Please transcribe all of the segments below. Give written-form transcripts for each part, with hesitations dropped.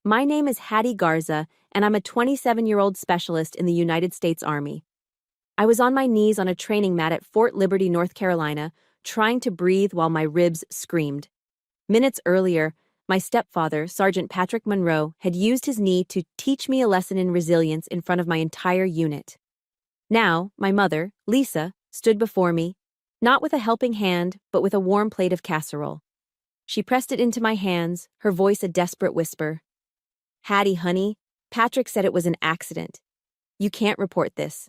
My name is Hattie Garza, and I'm a 27-year-old specialist in the United States Army. I was on my knees on a training mat at Fort Liberty, North Carolina, trying to breathe while my ribs screamed. Minutes earlier, my stepfather, Sergeant Patrick Monroe, had used his knee to teach me a lesson in resilience in front of my entire unit. Now, my mother, Lisa, stood before me, not with a helping hand, but with a warm plate of casserole. She pressed it into my hands, her voice a desperate whisper. "Hattie, honey, Patrick said it was an accident. You can't report this.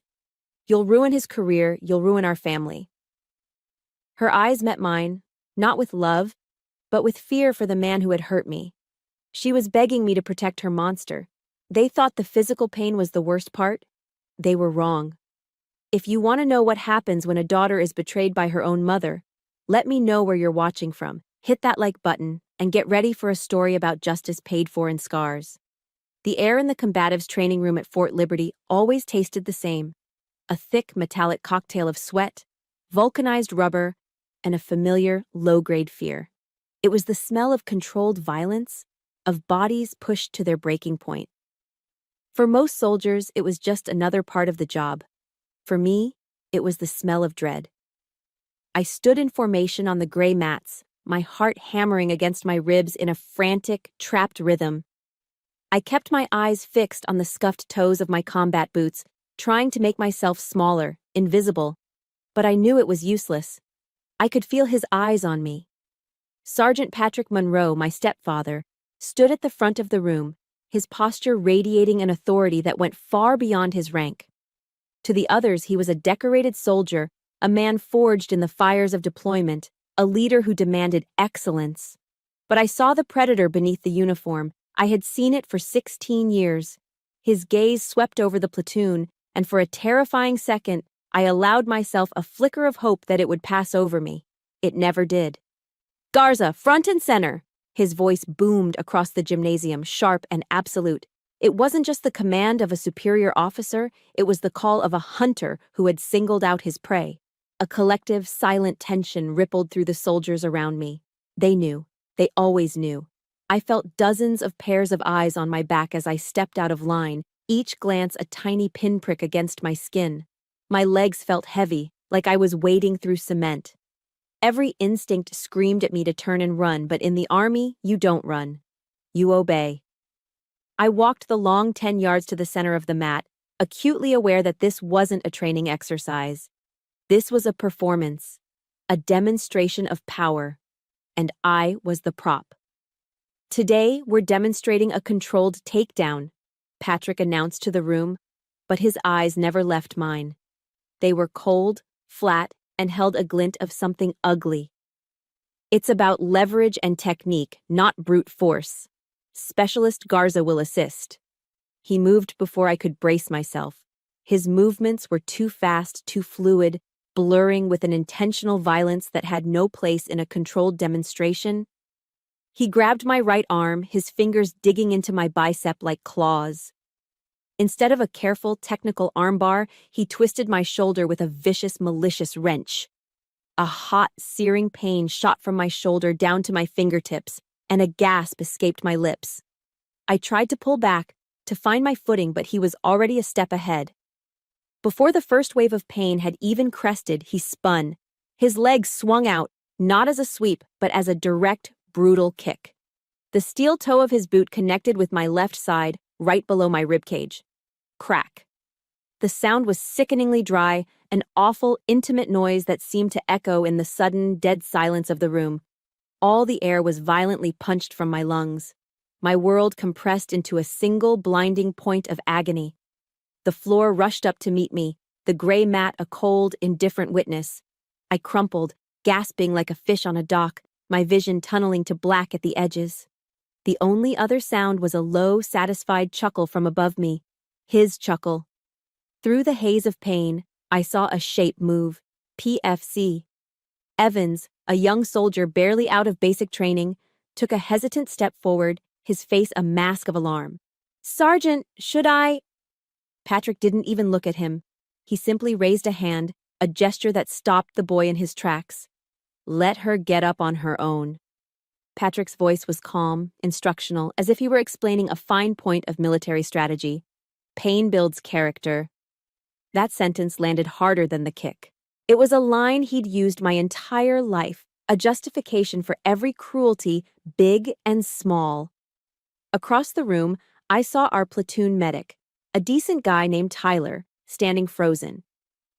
You'll ruin his career, you'll ruin our family." Her eyes met mine, not with love, but with fear for the man who had hurt me. She was begging me to protect her monster. They thought the physical pain was the worst part. They were wrong. If you want to know what happens when a daughter is betrayed by her own mother, let me know where you're watching from. Hit that like button, and get ready for a story about justice paid for in scars. The air in the combatives' training room at Fort Liberty always tasted the same. A thick metallic cocktail of sweat, vulcanized rubber, and a familiar, low-grade fear. It was the smell of controlled violence, of bodies pushed to their breaking point. For most soldiers, it was just another part of the job. For me, it was the smell of dread. I stood in formation on the gray mats, my heart hammering against my ribs in a frantic, trapped rhythm. I kept my eyes fixed on the scuffed toes of my combat boots, trying to make myself smaller, invisible. But I knew it was useless. I could feel his eyes on me. Sergeant Patrick Monroe, my stepfather, stood at the front of the room, his posture radiating an authority that went far beyond his rank. To the others, he was a decorated soldier, a man forged in the fires of deployment, a leader who demanded excellence. But I saw the predator beneath the uniform. I had seen it for 16 years. His gaze swept over the platoon, and for a terrifying second, I allowed myself a flicker of hope that it would pass over me. It never did. "Garza, front and center!" His voice boomed across the gymnasium, sharp and absolute. It wasn't just the command of a superior officer, it was the call of a hunter who had singled out his prey. A collective, silent tension rippled through the soldiers around me. They knew. They always knew. I felt dozens of pairs of eyes on my back as I stepped out of line, each glance a tiny pinprick against my skin. My legs felt heavy, like I was wading through cement. Every instinct screamed at me to turn and run, but in the army, you don't run. You obey. I walked the long 10 yards to the center of the mat, acutely aware that this wasn't a training exercise. This was a performance, a demonstration of power, and I was the prop. "Today, we're demonstrating a controlled takedown," Patrick announced to the room, but his eyes never left mine. They were cold, flat, and held a glint of something ugly. "It's about leverage and technique, not brute force. Specialist Garza will assist." He moved before I could brace myself. His movements were too fast, too fluid, blurring with an intentional violence that had no place in a controlled demonstration. He grabbed my right arm, his fingers digging into my bicep like claws. Instead of a careful, technical armbar, he twisted my shoulder with a vicious, malicious wrench. A hot, searing pain shot from my shoulder down to my fingertips, and a gasp escaped my lips. I tried to pull back, to find my footing, but he was already a step ahead. Before the first wave of pain had even crested, he spun. His legs swung out, not as a sweep, but as a direct, brutal kick. The steel toe of his boot connected with my left side, right below my ribcage. Crack. The sound was sickeningly dry, an awful, intimate noise that seemed to echo in the sudden, dead silence of the room. All the air was violently punched from my lungs. My world compressed into a single, blinding point of agony. The floor rushed up to meet me, the gray mat a cold, indifferent witness. I crumpled, gasping like a fish on a dock, my vision tunneling to black at the edges. The only other sound was a low, satisfied chuckle from above me. His chuckle. Through the haze of pain, I saw a shape move. PFC. Evans, a young soldier barely out of basic training, took a hesitant step forward, his face a mask of alarm. "Sergeant, should I—" Patrick didn't even look at him. He simply raised a hand, a gesture that stopped the boy in his tracks. "Let her get up on her own." Patrick's voice was calm, instructional, as if he were explaining a fine point of military strategy. Pain builds character. That sentence landed harder than the kick. It was a line he'd used my entire life, a justification for every cruelty, big and small. Across the room, I saw our platoon medic, a decent guy named Tyler, standing frozen.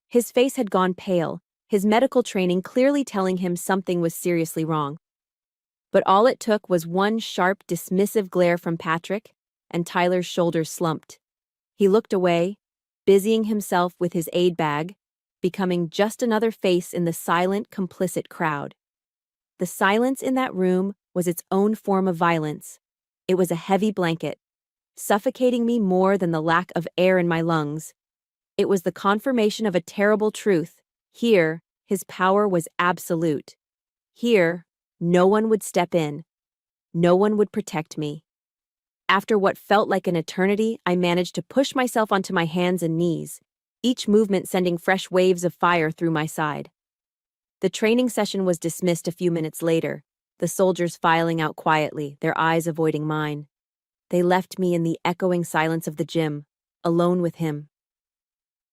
His face had gone pale, his medical training clearly telling him something was seriously wrong. But all it took was one sharp, dismissive glare from Patrick, and Tyler's shoulders slumped. He looked away, busying himself with his aid bag, becoming just another face in the silent, complicit crowd. The silence in that room was its own form of violence. It was a heavy blanket, suffocating me more than the lack of air in my lungs. It was the confirmation of a terrible truth. Here, his power was absolute. Here, no one would step in. No one would protect me. After what felt like an eternity, I managed to push myself onto my hands and knees, each movement sending fresh waves of fire through my side. The training session was dismissed a few minutes later, the soldiers filing out quietly, their eyes avoiding mine. They left me in the echoing silence of the gym, alone with him.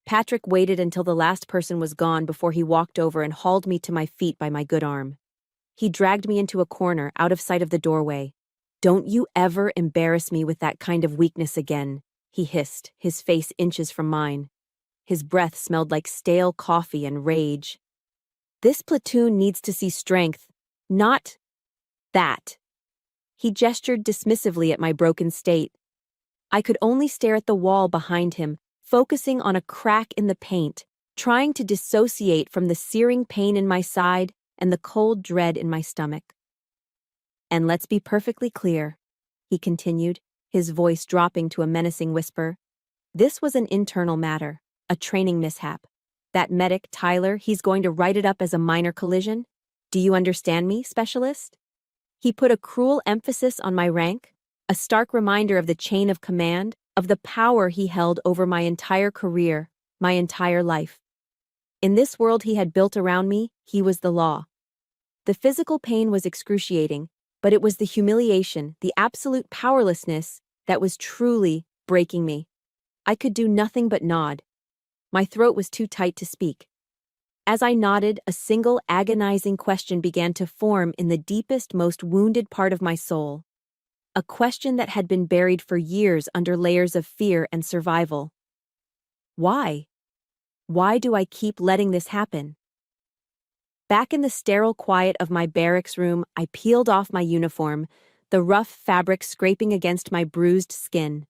Patrick waited until the last person was gone before he walked over and hauled me to my feet by my good arm. He dragged me into a corner, out of sight of the doorway. "Don't you ever embarrass me with that kind of weakness again," he hissed, his face inches from mine. His breath smelled like stale coffee and rage. "This platoon needs to see strength, not that." He gestured dismissively at my broken state. I could only stare at the wall behind him, focusing on a crack in the paint, trying to dissociate from the searing pain in my side and the cold dread in my stomach. "And let's be perfectly clear," he continued, his voice dropping to a menacing whisper. "This was an internal matter, a training mishap. That medic, Tyler, he's going to write it up as a minor collision. Do you understand me, specialist?" He put a cruel emphasis on my rank, a stark reminder of the chain of command, of the power he held over my entire career, my entire life. In this world he had built around me, he was the law. The physical pain was excruciating, but it was the humiliation, the absolute powerlessness, that was truly breaking me. I could do nothing but nod. My throat was too tight to speak. As I nodded, a single agonizing question began to form in the deepest, most wounded part of my soul. A question that had been buried for years under layers of fear and survival. Why? Why do I keep letting this happen? Back in the sterile quiet of my barracks room, I peeled off my uniform, the rough fabric scraping against my bruised skin.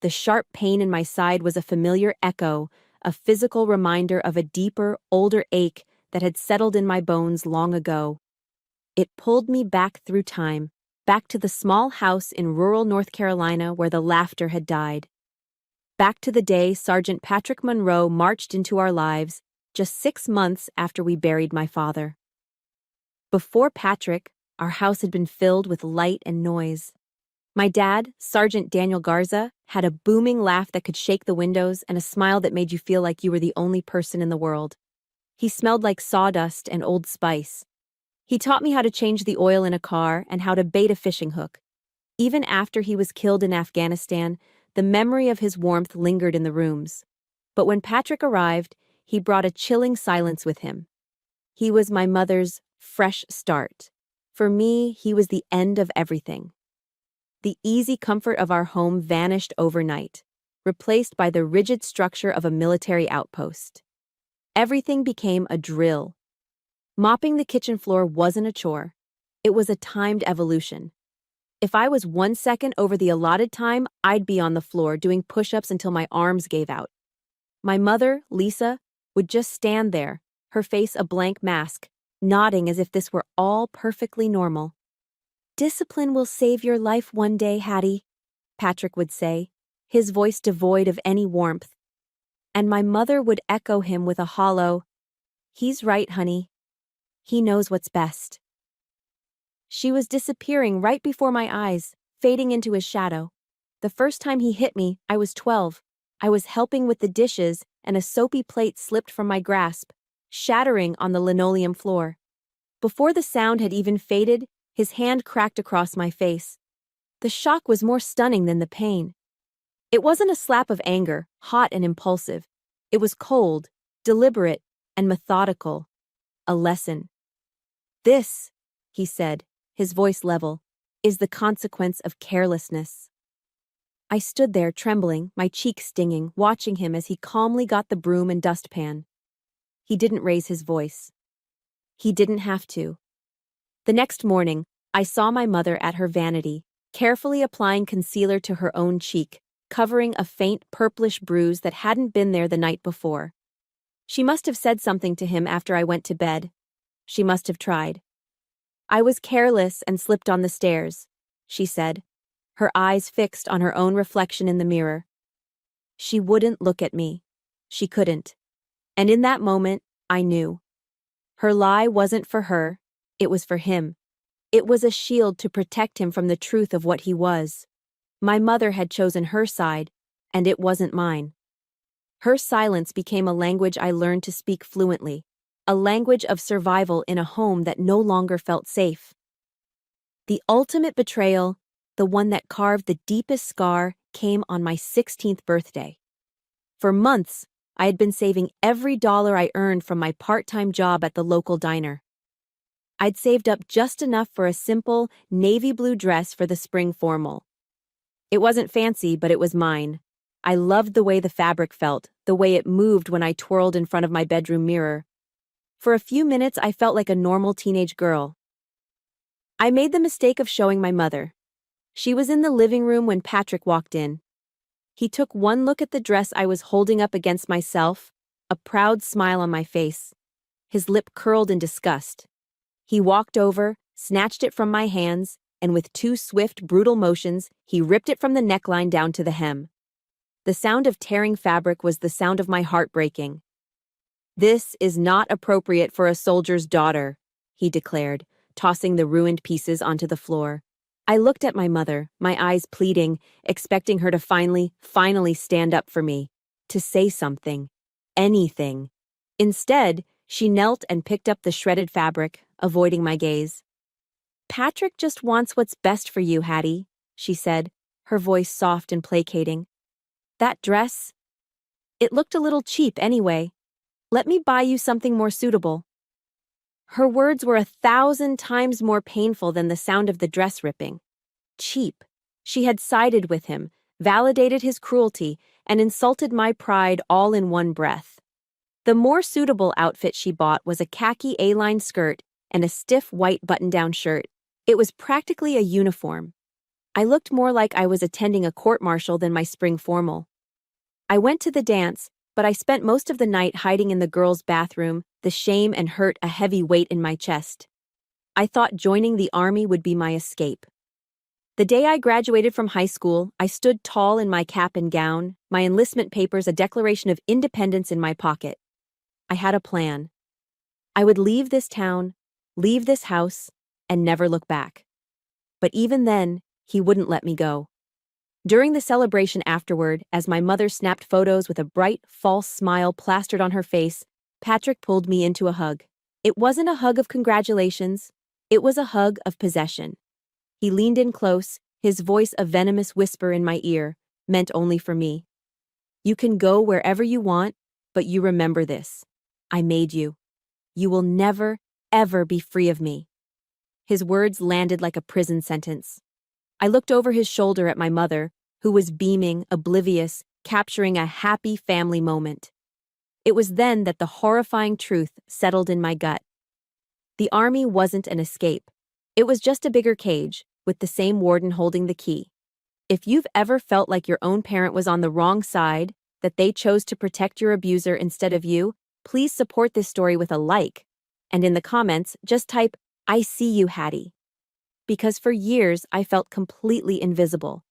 The sharp pain in my side was a familiar echo, a physical reminder of a deeper, older ache that had settled in my bones long ago. It pulled me back through time, back to the small house in rural North Carolina where the laughter had died. Back to the day Sergeant Patrick Monroe marched into our lives, just 6 months after we buried my father. Before Patrick, our house had been filled with light and noise. My dad, Sergeant Daniel Garza, had a booming laugh that could shake the windows and a smile that made you feel like you were the only person in the world. He smelled like sawdust and Old Spice. He taught me how to change the oil in a car and how to bait a fishing hook. Even after he was killed in Afghanistan, the memory of his warmth lingered in the rooms. But when Patrick arrived, he brought a chilling silence with him. He was my mother's fresh start. For me, he was the end of everything. The easy comfort of our home vanished overnight, replaced by the rigid structure of a military outpost. Everything became a drill. Mopping the kitchen floor wasn't a chore. It was a timed evolution. If I was 1 second over the allotted time, I'd be on the floor doing push-ups until my arms gave out. My mother, Lisa, would just stand there, her face a blank mask, nodding as if this were all perfectly normal. "Discipline will save your life one day, Hattie," Patrick would say, his voice devoid of any warmth. And my mother would echo him with a hollow, "He's right, honey. He knows what's best." She was disappearing right before my eyes, fading into his shadow. The first time he hit me, I was 12. I was helping with the dishes, and a soapy plate slipped from my grasp, shattering on the linoleum floor. Before the sound had even faded, His hand cracked across my face. The shock was more stunning than the pain. It wasn't a slap of anger, hot and impulsive. It was cold, deliberate, and methodical. A lesson. This, he said, his voice level, is the consequence of carelessness. I stood there trembling, my cheek stinging, watching him as he calmly got the broom and dustpan. He didn't raise his voice. He didn't have to. The next morning, I saw my mother at her vanity, carefully applying concealer to her own cheek, covering a faint purplish bruise that hadn't been there the night before. She must have said something to him after I went to bed. She must have tried. I was careless and slipped on the stairs, she said, her eyes fixed on her own reflection in the mirror. She wouldn't look at me. She couldn't. And in that moment, I knew. Her lie wasn't for her, it was for him. It was a shield to protect him from the truth of what he was. My mother had chosen her side, and it wasn't mine. Her silence became a language I learned to speak fluently, a language of survival in a home that no longer felt safe. The ultimate betrayal, the one that carved the deepest scar, came on my 16th birthday. For months, I had been saving every dollar I earned from my part-time job at the local diner. I'd saved up just enough for a simple, navy blue dress for the spring formal. It wasn't fancy, but it was mine. I loved the way the fabric felt, the way it moved when I twirled in front of my bedroom mirror. For a few minutes, I felt like a normal teenage girl. I made the mistake of showing my mother. She was in the living room when Patrick walked in. He took one look at the dress I was holding up against myself, a proud smile on my face. His lip curled in disgust. He walked over, snatched it from my hands, and with two swift, brutal motions, he ripped it from the neckline down to the hem. The sound of tearing fabric was the sound of my heart breaking. "This is not appropriate for a soldier's daughter," he declared, tossing the ruined pieces onto the floor. I looked at my mother, my eyes pleading, expecting her to finally stand up for me, to say something, anything. Instead, she knelt and picked up the shredded fabric, avoiding my gaze. "Patrick just wants what's best for you, Hattie," she said, her voice soft and placating. "That dress? It looked a little cheap anyway. Let me buy you something more suitable." Her words were 1,000 times more painful than the sound of the dress ripping. Cheap. She had sided with him, validated his cruelty, and insulted my pride all in one breath. The more suitable outfit she bought was a khaki A-line skirt and a stiff white button-down shirt. It was practically a uniform. I looked more like I was attending a court-martial than my spring formal. I went to the dance, but I spent most of the night hiding in the girls' bathroom, the shame and hurt a heavy weight in my chest. I thought joining the army would be my escape. The day I graduated from high school, I stood tall in my cap and gown, my enlistment papers a declaration of independence in my pocket. I had a plan. I would leave this town, leave this house, and never look back. But even then, he wouldn't let me go. During the celebration afterward, as my mother snapped photos with a bright, false smile plastered on her face, Patrick pulled me into a hug. It wasn't a hug of congratulations. It was a hug of possession. He leaned in close, his voice a venomous whisper in my ear, meant only for me. "You can go wherever you want, but you remember this. I made you. You will never, ever be free of me." His words landed like a prison sentence. I looked over his shoulder at my mother, who was beaming, oblivious, capturing a happy family moment. It was then that the horrifying truth settled in my gut. The army wasn't an escape. It was just a bigger cage, with the same warden holding the key. If you've ever felt like your own parent was on the wrong side, that they chose to protect your abuser instead of you, please support this story with a like. And in the comments, just type, "I see you, Hattie." Because for years, I felt completely invisible.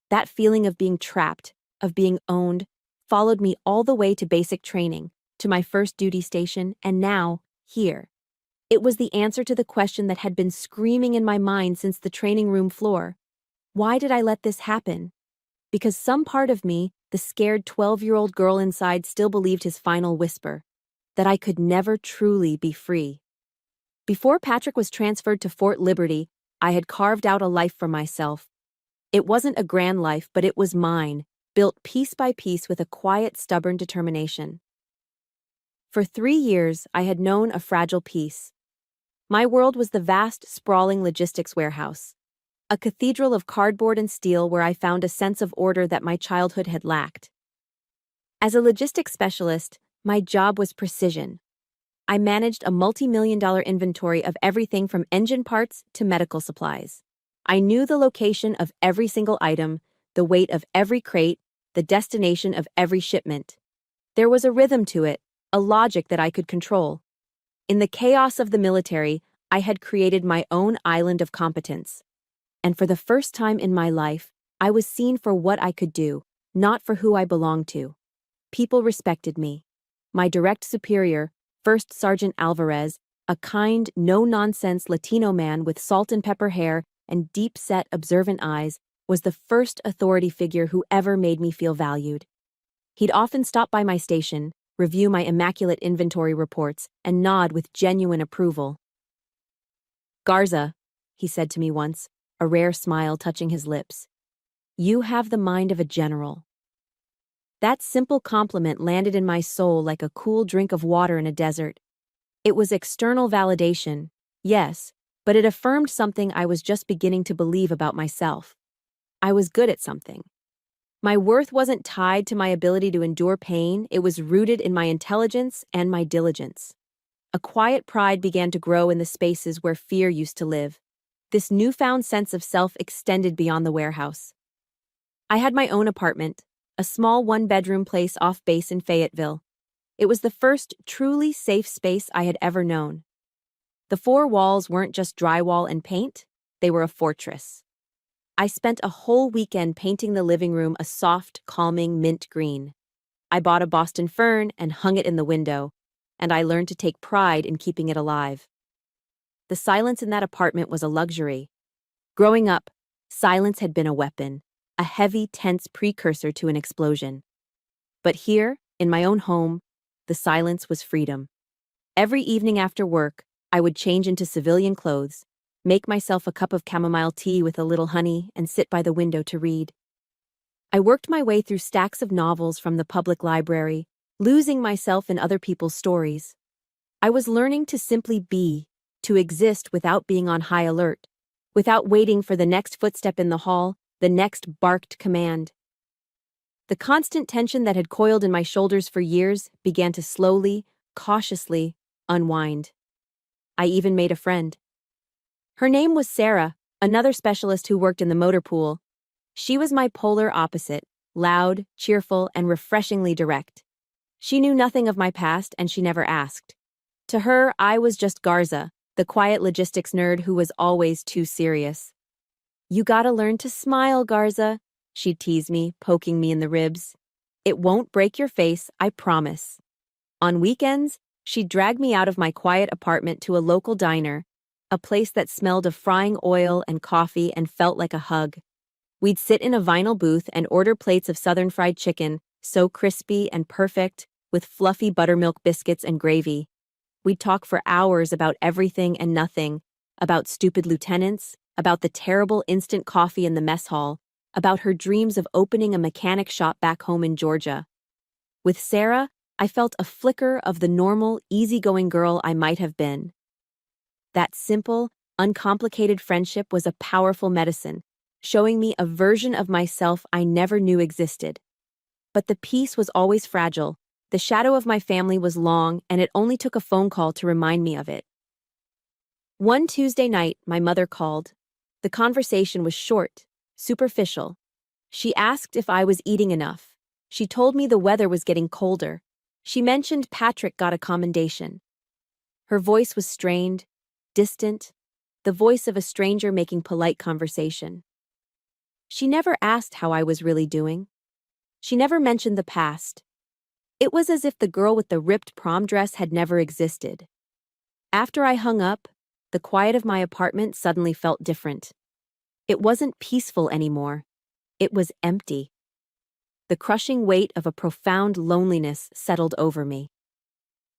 That feeling of being trapped, of being owned, followed me all the way to basic training, to my first duty station, and now, here. It was the answer to the question that had been screaming in my mind since the training room floor. Why did I let this happen? Because some part of me, the scared 12-year-old girl inside, still believed his final whisper, that I could never truly be free. Before Patrick was transferred to Fort Liberty, I had carved out a life for myself. It wasn't a grand life, but it was mine, built piece by piece with a quiet, stubborn determination. For 3 years, I had known a fragile peace. My world was the vast, sprawling logistics warehouse, a cathedral of cardboard and steel where I found a sense of order that my childhood had lacked. As a logistics specialist, my job was precision. I managed a multi-million-dollar inventory of everything from engine parts to medical supplies. I knew the location of every single item, the weight of every crate, the destination of every shipment. There was a rhythm to it, a logic that I could control. In the chaos of the military, I had created my own island of competence. And for the first time in my life, I was seen for what I could do, not for who I belonged to. People respected me. My direct superior, First Sergeant Alvarez, a kind, no-nonsense Latino man with salt and pepper hair and deep-set, observant eyes, was the first authority figure who ever made me feel valued. He'd often stop by my station, review my immaculate inventory reports, and nod with genuine approval. "Garza," he said to me once, a rare smile touching his lips, "you have the mind of a general." That simple compliment landed in my soul like a cool drink of water in a desert. It was external validation, yes, but it affirmed something I was just beginning to believe about myself. I was good at something. My worth wasn't tied to my ability to endure pain, it was rooted in my intelligence and my diligence. A quiet pride began to grow in the spaces where fear used to live. This newfound sense of self extended beyond the warehouse. I had my own apartment, a small one-bedroom place off base in Fayetteville. It was the first truly safe space I had ever known. The four walls weren't just drywall and paint, they were a fortress. I spent a whole weekend painting the living room a soft, calming mint green. I bought a Boston fern and hung it in the window, and I learned to take pride in keeping it alive. The silence in that apartment was a luxury. Growing up, silence had been a weapon, a heavy, tense precursor to an explosion. But here, in my own home, the silence was freedom. Every evening after work, I would change into civilian clothes, make myself a cup of chamomile tea with a little honey, and sit by the window to read. I worked my way through stacks of novels from the public library, losing myself in other people's stories. I was learning to simply be, to exist without being on high alert, without waiting for the next footstep in the hall, the next barked command. The constant tension that had coiled in my shoulders for years began to slowly, cautiously unwind. I even made a friend. Her name was Sarah, another specialist who worked in the motor pool. She was my polar opposite, loud, cheerful, and refreshingly direct. She knew nothing of my past, and she never asked. To her, I was just Garza, the quiet logistics nerd who was always too serious. "You gotta learn to smile, Garza," she'd tease me, poking me in the ribs. "It won't break your face, I promise." On weekends, she'd drag me out of my quiet apartment to a local diner, a place that smelled of frying oil and coffee and felt like a hug. We'd sit in a vinyl booth and order plates of Southern fried chicken, so crispy and perfect, with fluffy buttermilk biscuits and gravy. We'd talk for hours about everything and nothing, about stupid lieutenants, about the terrible instant coffee in the mess hall, about her dreams of opening a mechanic shop back home in Georgia. With Sarah, I felt a flicker of the normal, easygoing girl I might have been. That simple, uncomplicated friendship was a powerful medicine, showing me a version of myself I never knew existed. But the peace was always fragile. The shadow of my family was long, and it only took a phone call to remind me of it. One Tuesday night, my mother called. The conversation was short, superficial. She asked if I was eating enough. She told me the weather was getting colder. She mentioned Patrick got a commendation. Her voice was strained, distant, the voice of a stranger making polite conversation. She never asked how I was really doing. She never mentioned the past. It was as if the girl with the ripped prom dress had never existed. After I hung up, the quiet of my apartment suddenly felt different. It wasn't peaceful anymore. It was empty. The crushing weight of a profound loneliness settled over me.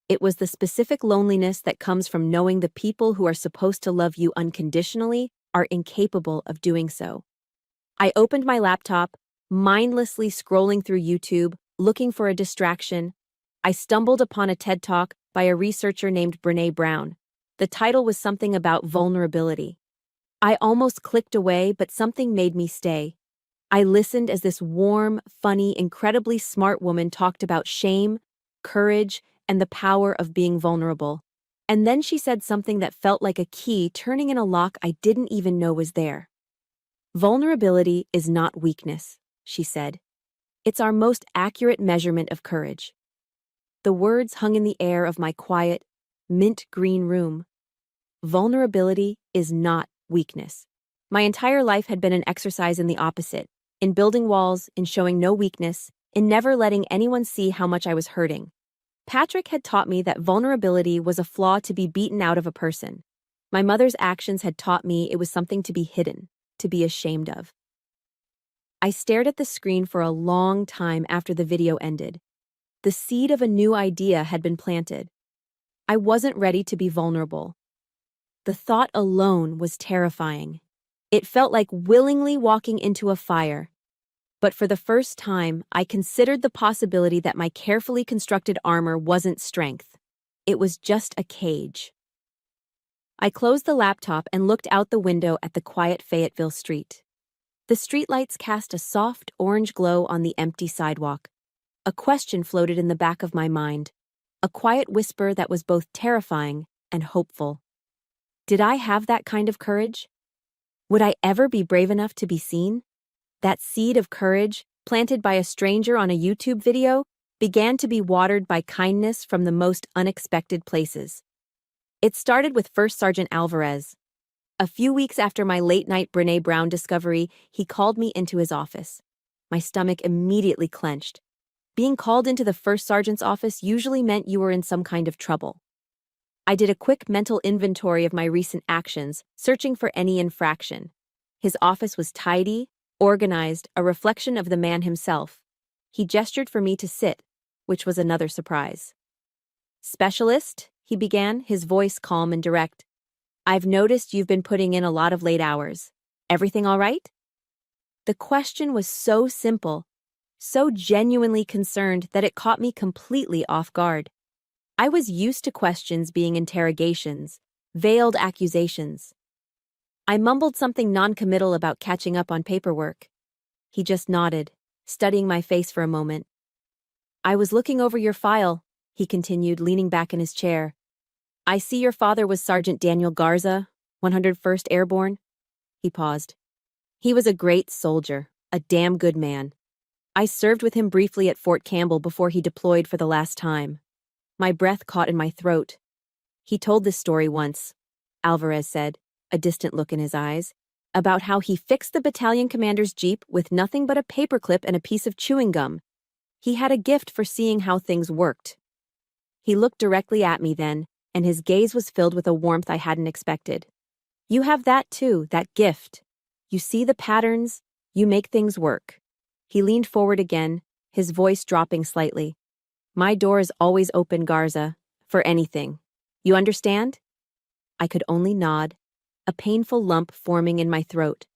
It was the specific loneliness that comes from knowing the people who are supposed to love you unconditionally are incapable of doing so. I opened my laptop, mindlessly scrolling through YouTube, looking for a distraction. I stumbled upon a TED Talk by a researcher named Brené Brown. The title was something about vulnerability. I almost clicked away, but something made me stay. I listened as this warm, funny, incredibly smart woman talked about shame, courage, and the power of being vulnerable. And then she said something that felt like a key turning in a lock I didn't even know was there. Vulnerability is not weakness, she said. It's our most accurate measurement of courage. The words hung in the air of my quiet, mint green room. Vulnerability is not weakness. My entire life had been an exercise in the opposite, in building walls, in showing no weakness, in never letting anyone see how much I was hurting. Patrick had taught me that vulnerability was a flaw to be beaten out of a person. My mother's actions had taught me it was something to be hidden, to be ashamed of. I stared at the screen for a long time after the video ended. The seed of a new idea had been planted. I wasn't ready to be vulnerable. The thought alone was terrifying. It felt like willingly walking into a fire. But for the first time, I considered the possibility that my carefully constructed armor wasn't strength. It was just a cage. I closed the laptop and looked out the window at the quiet Fayetteville street. The streetlights cast a soft orange glow on the empty sidewalk. A question floated in the back of my mind, a quiet whisper that was both terrifying and hopeful. Did I have that kind of courage? Would I ever be brave enough to be seen? That seed of courage, planted by a stranger on a YouTube video, began to be watered by kindness from the most unexpected places. It started with First Sergeant Alvarez. A few weeks after my late-night Brené Brown discovery, he called me into his office. My stomach immediately clenched. Being called into the first sergeant's office usually meant you were in some kind of trouble. I did a quick mental inventory of my recent actions, searching for any infraction. His office was tidy, organized, a reflection of the man himself. He gestured for me to sit, which was another surprise. "Specialist," he began, his voice calm and direct. "I've noticed you've been putting in a lot of late hours. Everything all right?" The question was so simple, so genuinely concerned that it caught me completely off guard. I was used to questions being interrogations, veiled accusations. I mumbled something non-committal about catching up on paperwork. He just nodded, studying my face for a moment. "I was looking over your file," he continued, leaning back in his chair. "I see your father was Sergeant Daniel Garza, 101st Airborne." He paused. "He was a great soldier, a damn good man. I served with him briefly at Fort Campbell before he deployed for the last time." My breath caught in my throat. "He told this story once," Alvarez said, a distant look in his eyes, "about how he fixed the battalion commander's Jeep with nothing but a paperclip and a piece of chewing gum. He had a gift for seeing how things worked." He looked directly at me then, and his gaze was filled with a warmth I hadn't expected. "You have that too, that gift. You see the patterns, you make things work." He leaned forward again, his voice dropping slightly. "My door is always open, Garza, for anything. You understand?" I could only nod, a painful lump forming in my throat.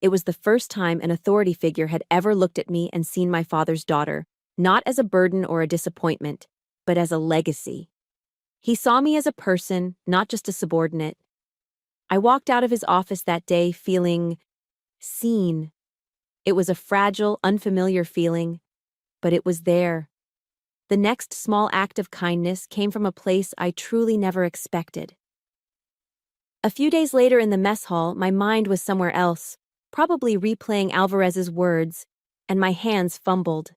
It was the first time an authority figure had ever looked at me and seen my father's daughter, not as a burden or a disappointment, but as a legacy. He saw me as a person, not just a subordinate. I walked out of his office that day feeling seen. It was a fragile, unfamiliar feeling, but it was there. The next small act of kindness came from a place I truly never expected. A few days later in the mess hall, my mind was somewhere else, probably replaying Alvarez's words, and my hands fumbled.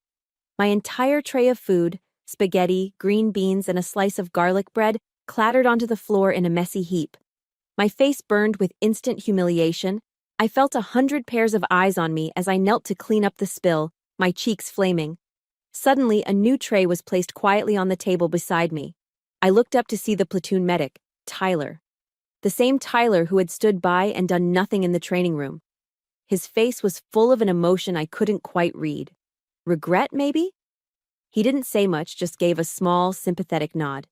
My entire tray of food, spaghetti, green beans, and a slice of garlic bread, clattered onto the floor in a messy heap. My face burned with instant humiliation. I felt 100 pairs of eyes on me as I knelt to clean up the spill, my cheeks flaming. Suddenly, a new tray was placed quietly on the table beside me. I looked up to see the platoon medic, Tyler. The same Tyler who had stood by and done nothing in the training room. His face was full of an emotion I couldn't quite read. Regret, maybe? He didn't say much, just gave a small, sympathetic nod.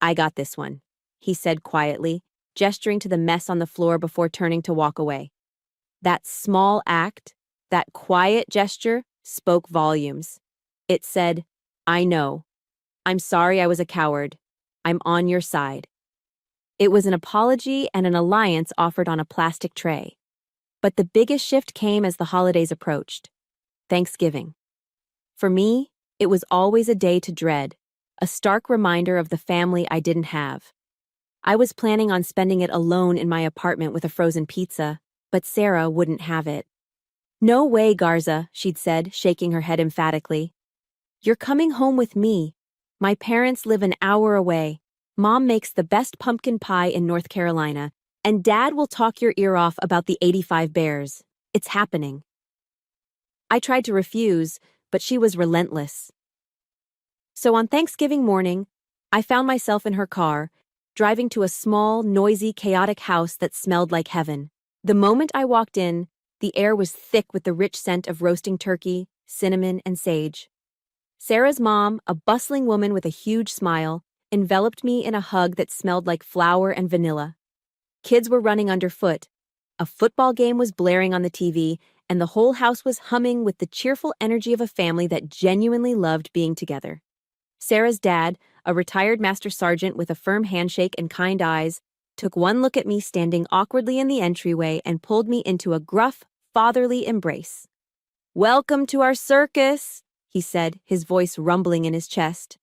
"I got this one," he said quietly, gesturing to the mess on the floor before turning to walk away. That small act, that quiet gesture, spoke volumes. It said, "I know. I'm sorry I was a coward. I'm on your side." It was an apology and an alliance offered on a plastic tray. But the biggest shift came as the holidays approached. Thanksgiving. For me, it was always a day to dread, a stark reminder of the family I didn't have. I was planning on spending it alone in my apartment with a frozen pizza, but Sarah wouldn't have it. "No way, Garza," she'd said, shaking her head emphatically. "You're coming home with me. My parents live an hour away. Mom makes the best pumpkin pie in North Carolina, and Dad will talk your ear off about the 85 Bears. It's happening." I tried to refuse, but she was relentless. So on Thanksgiving morning, I found myself in her car, driving to a small, noisy, chaotic house that smelled like heaven. The moment I walked in, the air was thick with the rich scent of roasting turkey, cinnamon, and sage. Sarah's mom, a bustling woman with a huge smile, enveloped me in a hug that smelled like flour and vanilla. Kids were running underfoot. A football game was blaring on the TV, and the whole house was humming with the cheerful energy of a family that genuinely loved being together. Sarah's dad, a retired master sergeant with a firm handshake and kind eyes, took one look at me standing awkwardly in the entryway and pulled me into a gruff, fatherly embrace. "Welcome to our circus," he said, his voice rumbling in his chest.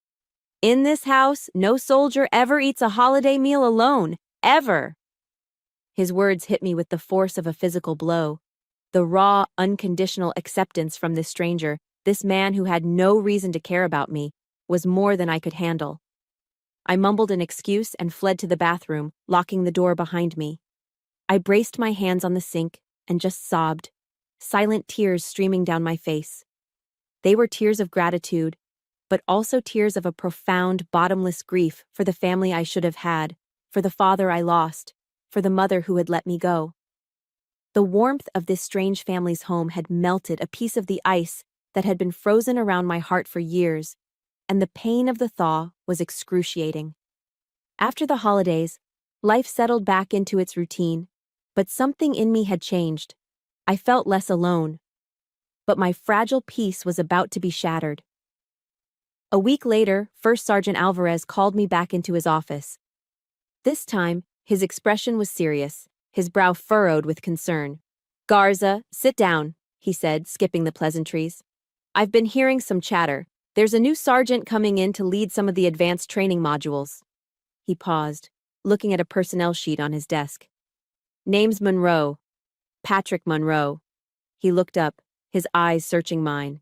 "In this house, no soldier ever eats a holiday meal alone, ever." His words hit me with the force of a physical blow. The raw, unconditional acceptance from this stranger, this man who had no reason to care about me, was more than I could handle. I mumbled an excuse and fled to the bathroom, locking the door behind me. I braced my hands on the sink and just sobbed, silent tears streaming down my face. They were tears of gratitude, but also tears of a profound, bottomless grief for the family I should have had, for the father I lost, for the mother who had let me go. The warmth of this strange family's home had melted a piece of the ice that had been frozen around my heart for years, and the pain of the thaw was excruciating. After the holidays, life settled back into its routine, but something in me had changed. I felt less alone. But my fragile peace was about to be shattered. A week later, First Sergeant Alvarez called me back into his office. This time, his expression was serious, his brow furrowed with concern. "Garza, sit down," he said, skipping the pleasantries. "I've been hearing some chatter. There's a new sergeant coming in to lead some of the advanced training modules." He paused, looking at a personnel sheet on his desk. "Name's Monroe. Patrick Monroe." He looked up, his eyes searching mine.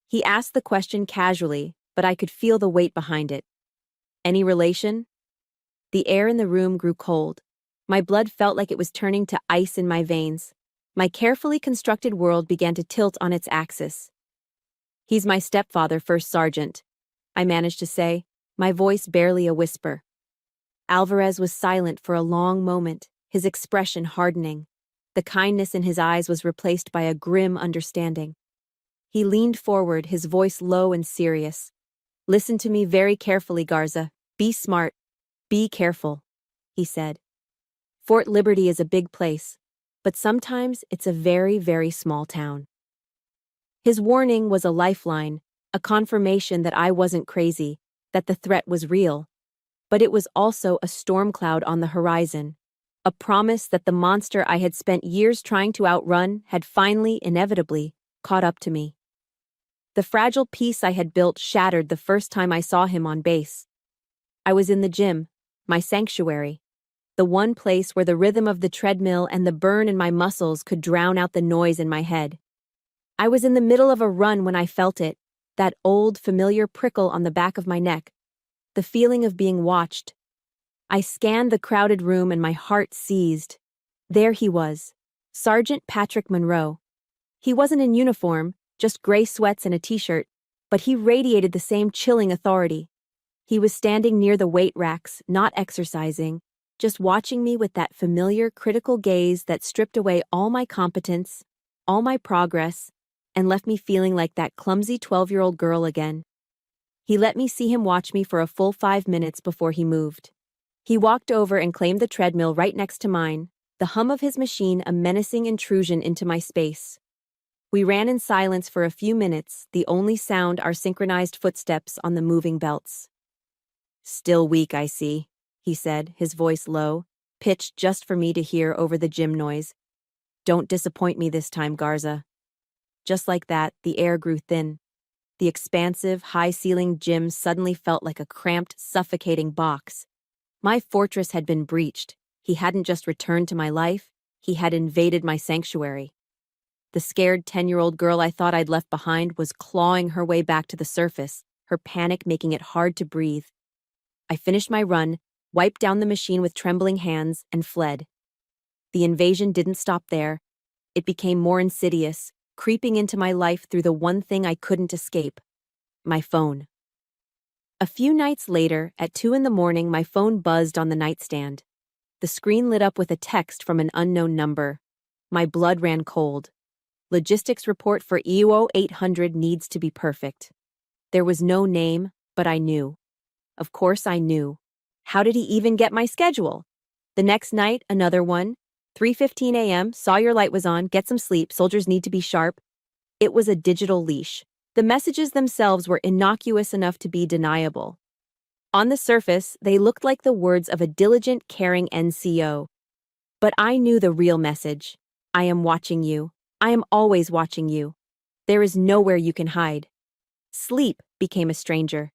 He asked the question casually, but I could feel the weight behind it. "Any relation?" The air in the room grew cold. My blood felt like it was turning to ice in my veins. My carefully constructed world began to tilt on its axis. "He's my stepfather, First Sergeant," I managed to say, my voice barely a whisper. Alvarez was silent for a long moment, his expression hardening. The kindness in his eyes was replaced by a grim understanding. He leaned forward, his voice low and serious. "Listen to me very carefully, Garza. Be smart. Be careful," he said. "Fort Liberty is a big place, but sometimes it's a very, very small town." His warning was a lifeline, a confirmation that I wasn't crazy, that the threat was real. But it was also a storm cloud on the horizon, a promise that the monster I had spent years trying to outrun had finally, inevitably, caught up to me. The fragile peace I had built shattered the first time I saw him on base. I was in the gym, my sanctuary, the one place where the rhythm of the treadmill and the burn in my muscles could drown out the noise in my head. I was in the middle of a run when I felt it, that old, familiar prickle on the back of my neck, the feeling of being watched. I scanned the crowded room and my heart seized. There he was, Sergeant Patrick Monroe. He wasn't in uniform, just gray sweats and a t-shirt, but he radiated the same chilling authority. He was standing near the weight racks, not exercising, just watching me with that familiar, critical gaze that stripped away all my competence, all my progress, and left me feeling like that clumsy 12-year-old girl again. He let me see him watch me for a full 5 minutes before he moved. He walked over and claimed the treadmill right next to mine, the hum of his machine a menacing intrusion into my space. We ran in silence for a few minutes, the only sound our synchronized footsteps on the moving belts. "Still weak, I see," he said, his voice low, pitched just for me to hear over the gym noise. "Don't disappoint me this time, Garza." Just like that, the air grew thin. The expansive, high-ceilinged gym suddenly felt like a cramped, suffocating box. My fortress had been breached. He hadn't just returned to my life, he had invaded my sanctuary. The scared 10-year-old girl I thought I'd left behind was clawing her way back to the surface, her panic making it hard to breathe. I finished my run, wiped down the machine with trembling hands, and fled. The invasion didn't stop there. It became more insidious, creeping into my life through the one thing I couldn't escape: my phone. A few nights later, at 2 a.m, my phone buzzed on the nightstand. The screen lit up with a text from an unknown number. My blood ran cold. "Logistics report for EUO 800 needs to be perfect." There was no name, but I knew. Of course I knew. How did he even get my schedule? The next night, another one. 3:15 a.m., saw your light was on, get some sleep, soldiers need to be sharp. It was a digital leash. The messages themselves were innocuous enough to be deniable. On the surface, they looked like the words of a diligent, caring NCO. But I knew the real message. "I am watching you. I am always watching you. There is nowhere you can hide." Sleep became a stranger.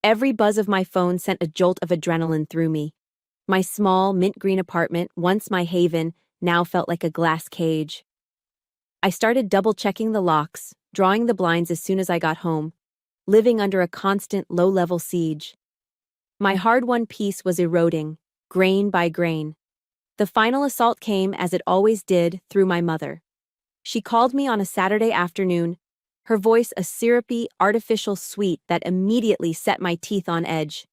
Every buzz of my phone sent a jolt of adrenaline through me. My small, mint-green apartment, once my haven, now felt like a glass cage. I started double-checking the locks, drawing the blinds as soon as I got home, living under a constant, low-level siege. My hard-won peace was eroding, grain by grain. The final assault came, as it always did, through my mother. She called me on a Saturday afternoon, her voice a syrupy, artificial sweet that immediately set my teeth on edge.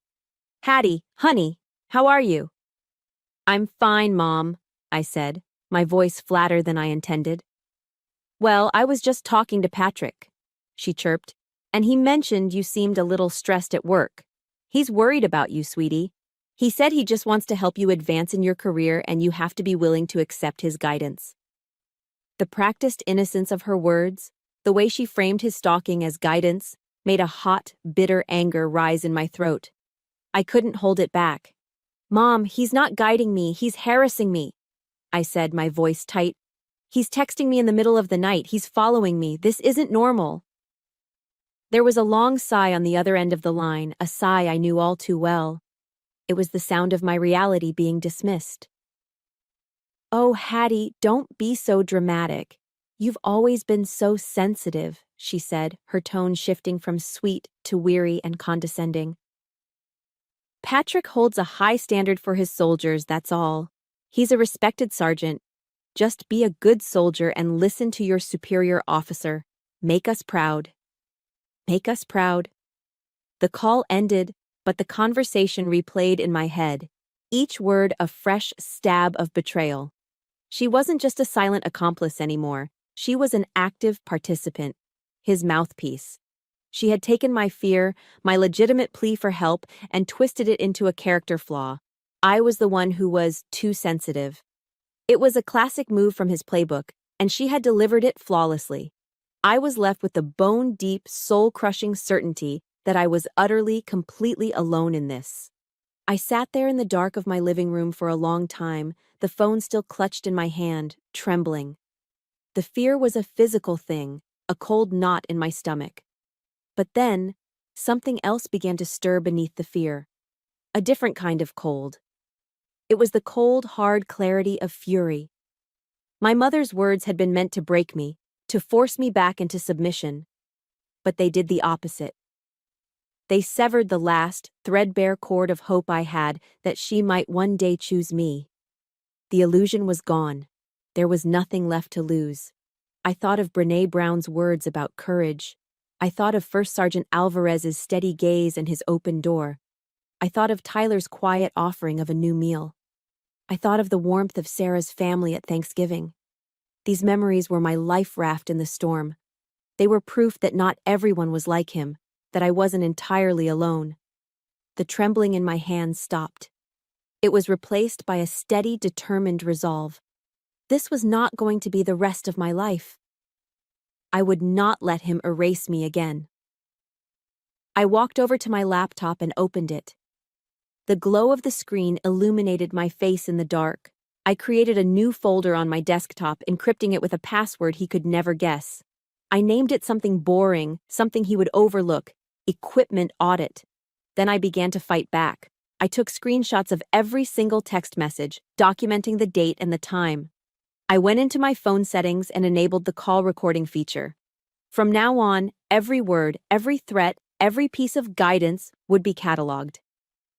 "Hattie, honey, how are you?" "I'm fine, Mom," I said, my voice flatter than I intended. "Well, I was just talking to Patrick," she chirped, "and he mentioned you seemed a little stressed at work. He's worried about you, sweetie. He said he just wants to help you advance in your career and you have to be willing to accept his guidance." The practiced innocence of her words, the way she framed his stalking as guidance, made a hot, bitter anger rise in my throat. I couldn't hold it back. "Mom, he's not guiding me, he's harassing me," I said, my voice tight. "He's texting me in the middle of the night, he's following me, this isn't normal." There was a long sigh on the other end of the line, a sigh I knew all too well. It was the sound of my reality being dismissed. "Oh, Hattie, don't be so dramatic. You've always been so sensitive," she said, her tone shifting from sweet to weary and condescending. "Patrick holds a high standard for his soldiers, that's all. He's a respected sergeant. Just be a good soldier and listen to your superior officer. Make us proud." Make us proud. The call ended, but the conversation replayed in my head, each word a fresh stab of betrayal. She wasn't just a silent accomplice anymore. She was an active participant, his mouthpiece. She had taken my fear, my legitimate plea for help, and twisted it into a character flaw. I was the one who was too sensitive. It was a classic move from his playbook, and she had delivered it flawlessly. I was left with the bone-deep, soul-crushing certainty that I was utterly, completely alone in this. I sat there in the dark of my living room for a long time, the phone still clutched in my hand, trembling. The fear was a physical thing, a cold knot in my stomach. But then, something else began to stir beneath the fear. A different kind of cold. It was the cold, hard clarity of fury. My mother's words had been meant to break me, to force me back into submission. But they did the opposite. They severed the last, threadbare cord of hope I had that she might one day choose me. The illusion was gone. There was nothing left to lose. I thought of Brené Brown's words about courage. I thought of First Sergeant Alvarez's steady gaze and his open door. I thought of Tyler's quiet offering of a new meal. I thought of the warmth of Sarah's family at Thanksgiving. These memories were my life raft in the storm. They were proof that not everyone was like him, that I wasn't entirely alone. The trembling in my hands stopped. It was replaced by a steady, determined resolve. This was not going to be the rest of my life. I would not let him erase me again. I walked over to my laptop and opened it. The glow of the screen illuminated my face in the dark. I created a new folder on my desktop, encrypting it with a password he could never guess. I named it something boring, something he would overlook: equipment audit. Then I began to fight back. I took screenshots of every single text message, documenting the date and the time. I went into my phone settings and enabled the call recording feature. From now on, every word, every threat, every piece of guidance would be cataloged.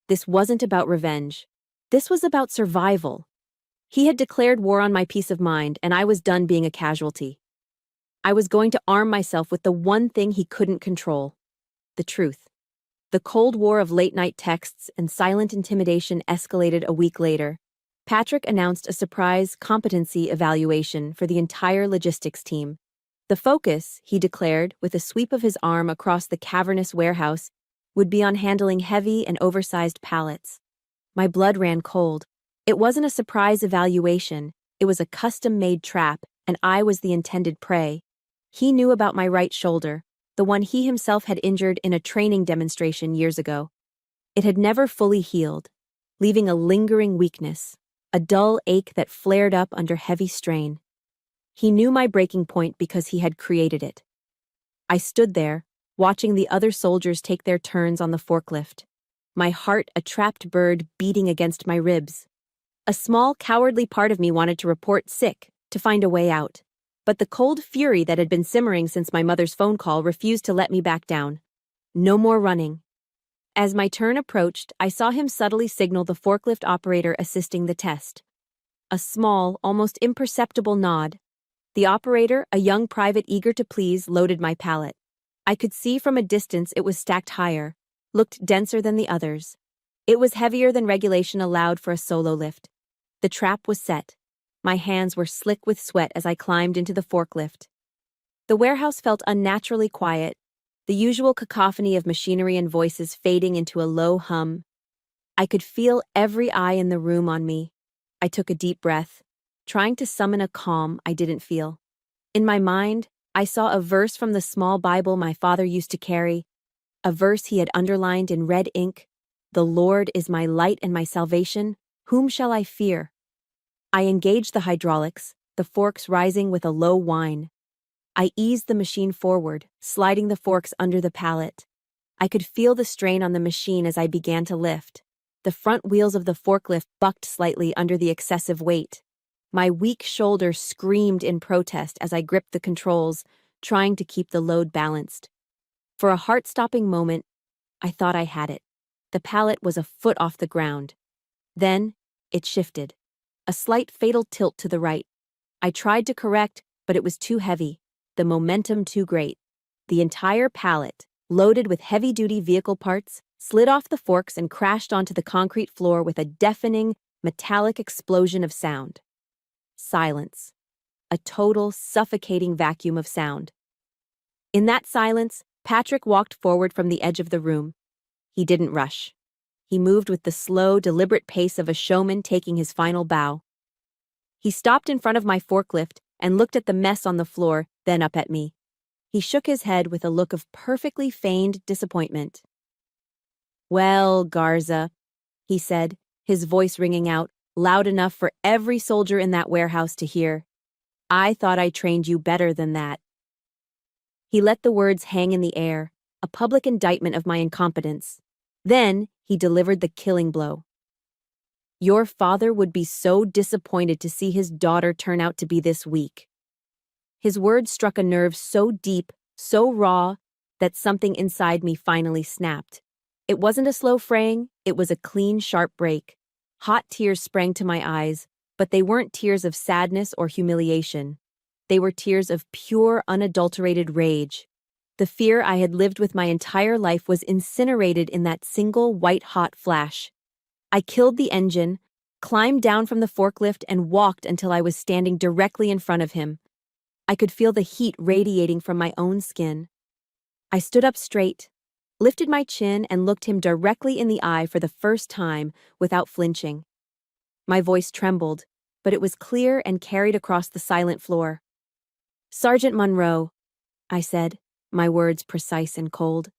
This wasn't about revenge. This was about survival. He had declared war on my peace of mind, and I was done being a casualty. I was going to arm myself with the one thing he couldn't control: the truth. The Cold War of late-night texts and silent intimidation escalated a week later. Patrick announced a surprise competency evaluation for the entire logistics team. The focus, he declared, with a sweep of his arm across the cavernous warehouse, would be on handling heavy and oversized pallets. My blood ran cold. It wasn't a surprise evaluation, it was a custom-made trap, and I was the intended prey. He knew about my right shoulder, the one he himself had injured in a training demonstration years ago. It had never fully healed, leaving a lingering weakness, a dull ache that flared up under heavy strain. He knew my breaking point because he had created it. I stood there, watching the other soldiers take their turns on the forklift, my heart a trapped bird beating against my ribs. A small, cowardly part of me wanted to report sick, to find a way out. But the cold fury that had been simmering since my mother's phone call refused to let me back down. No more running. As my turn approached, I saw him subtly signal the forklift operator assisting the test. A small, almost imperceptible nod. The operator, a young private eager to please, loaded my pallet. I could see from a distance it was stacked higher, looked denser than the others. It was heavier than regulation allowed for a solo lift. The trap was set. My hands were slick with sweat as I climbed into the forklift. The warehouse felt unnaturally quiet, the usual cacophony of machinery and voices fading into a low hum. I could feel every eye in the room on me. I took a deep breath, trying to summon a calm I didn't feel. In my mind, I saw a verse from the small Bible my father used to carry, a verse he had underlined in red ink: "The Lord is my light and my salvation, whom shall I fear?" I engaged the hydraulics, the forks rising with a low whine. I eased the machine forward, sliding the forks under the pallet. I could feel the strain on the machine as I began to lift. The front wheels of the forklift bucked slightly under the excessive weight. My weak shoulder screamed in protest as I gripped the controls, trying to keep the load balanced. For a heart-stopping moment, I thought I had it. The pallet was a foot off the ground. Then, it shifted. A slight fatal tilt to the right. I tried to correct, but it was too heavy, the momentum too great. The entire pallet, loaded with heavy-duty vehicle parts, slid off the forks and crashed onto the concrete floor with a deafening, metallic explosion of sound. Silence. A total, suffocating vacuum of sound. In that silence, Patrick walked forward from the edge of the room. He didn't rush. He moved with the slow, deliberate pace of a showman taking his final bow. He stopped in front of my forklift and looked at the mess on the floor, then up at me. He shook his head with a look of perfectly feigned disappointment. "Well, Garza," he said, his voice ringing out, loud enough for every soldier in that warehouse to hear, "I thought I trained you better than that." He let the words hang in the air, a public indictment of my incompetence. Then, he delivered the killing blow. "Your father would be so disappointed to see his daughter turn out to be this weak." His words struck a nerve so deep, so raw, that something inside me finally snapped. It wasn't a slow fraying, it was a clean, sharp break. Hot tears sprang to my eyes, but they weren't tears of sadness or humiliation. They were tears of pure, unadulterated rage. The fear I had lived with my entire life was incinerated in that single white-hot flash. I killed the engine, climbed down from the forklift, and walked until I was standing directly in front of him. I could feel the heat radiating from my own skin. I stood up straight, lifted my chin, and looked him directly in the eye for the first time without flinching. My voice trembled, but it was clear and carried across the silent floor. "Sergeant Monroe," I said, my words precise and cold.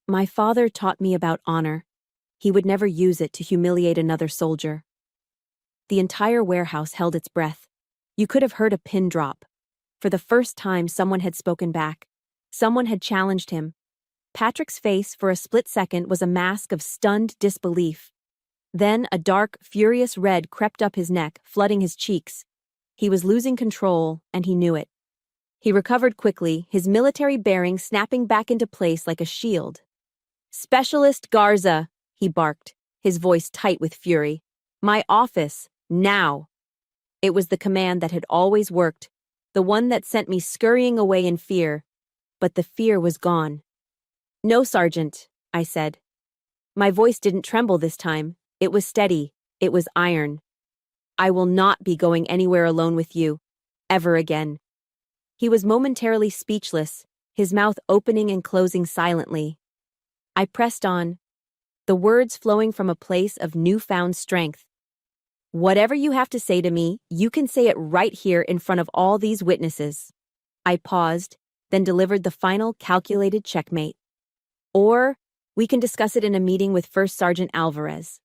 "My father taught me about honor. He would never use it to humiliate another soldier." The entire warehouse held its breath. You could have heard a pin drop. For the first time, someone had spoken back. Someone had challenged him. Patrick's face, for a split second, was a mask of stunned disbelief. Then a dark, furious red crept up his neck, flooding his cheeks. He was losing control, and he knew it. He recovered quickly, his military bearing snapping back into place like a shield. "Specialist Garza," he barked, his voice tight with fury. "My office, now." It was the command that had always worked, the one that sent me scurrying away in fear. But the fear was gone. "No, Sergeant," I said. My voice didn't tremble this time. It was steady. It was iron. "I will not be going anywhere alone with you. Ever again." He was momentarily speechless, his mouth opening and closing silently. I pressed on, the words flowing from a place of newfound strength. "Whatever you have to say to me, you can say it right here in front of all these witnesses." I paused, then delivered the final calculated checkmate. "Or we can discuss it in a meeting with First Sergeant Alvarez."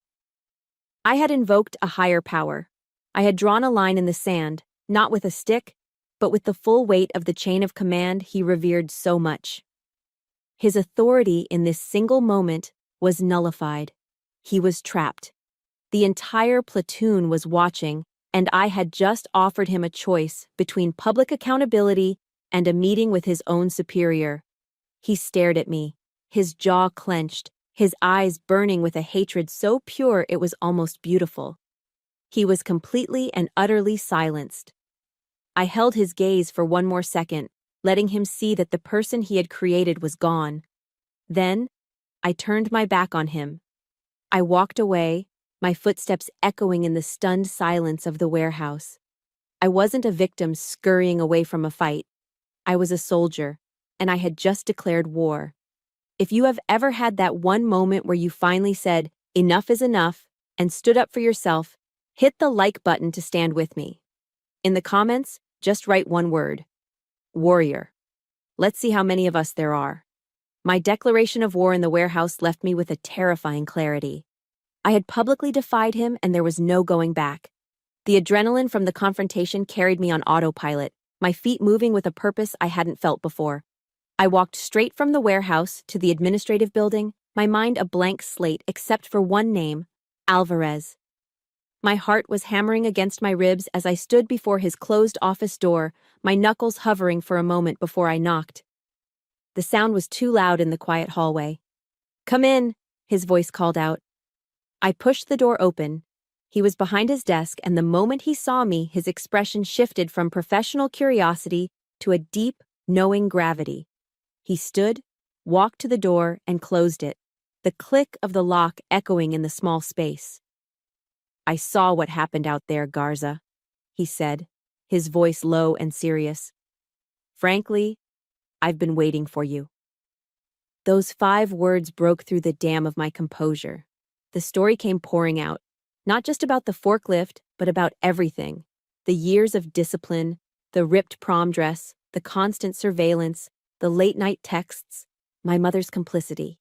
I had invoked a higher power. I had drawn a line in the sand, not with a stick, but with the full weight of the chain of command he revered so much. His authority in this single moment was nullified. He was trapped. The entire platoon was watching, and I had just offered him a choice between public accountability and a meeting with his own superior. He stared at me, his jaw clenched, his eyes burning with a hatred so pure it was almost beautiful. He was completely and utterly silenced. I held his gaze for one more second, letting him see that the person he had created was gone. Then, I turned my back on him. I walked away, my footsteps echoing in the stunned silence of the warehouse. I wasn't a victim scurrying away from a fight. I was a soldier, and I had just declared war. If you have ever had that one moment where you finally said, "Enough is enough," and stood up for yourself, hit the like button to stand with me. In the comments, just write one word: warrior. Let's see how many of us there are. My declaration of war in the warehouse left me with a terrifying clarity. I had publicly defied him, and there was no going back. The adrenaline from the confrontation carried me on autopilot, my feet moving with a purpose I hadn't felt before. I walked straight from the warehouse to the administrative building, my mind a blank slate except for one name: Alvarez. My heart was hammering against my ribs as I stood before his closed office door, my knuckles hovering for a moment before I knocked. The sound was too loud in the quiet hallway. "Come in," his voice called out. I pushed the door open. He was behind his desk, and the moment he saw me, his expression shifted from professional curiosity to a deep, knowing gravity. He stood, walked to the door, and closed it, the click of the lock echoing in the small space. "I saw what happened out there, Garza," he said, his voice low and serious. "Frankly, I've been waiting for you." Those 5 words broke through the dam of my composure. The story came pouring out, not just about the forklift, but about everything. The years of discipline, the ripped prom dress, the constant surveillance, the late-night texts, my mother's complicity.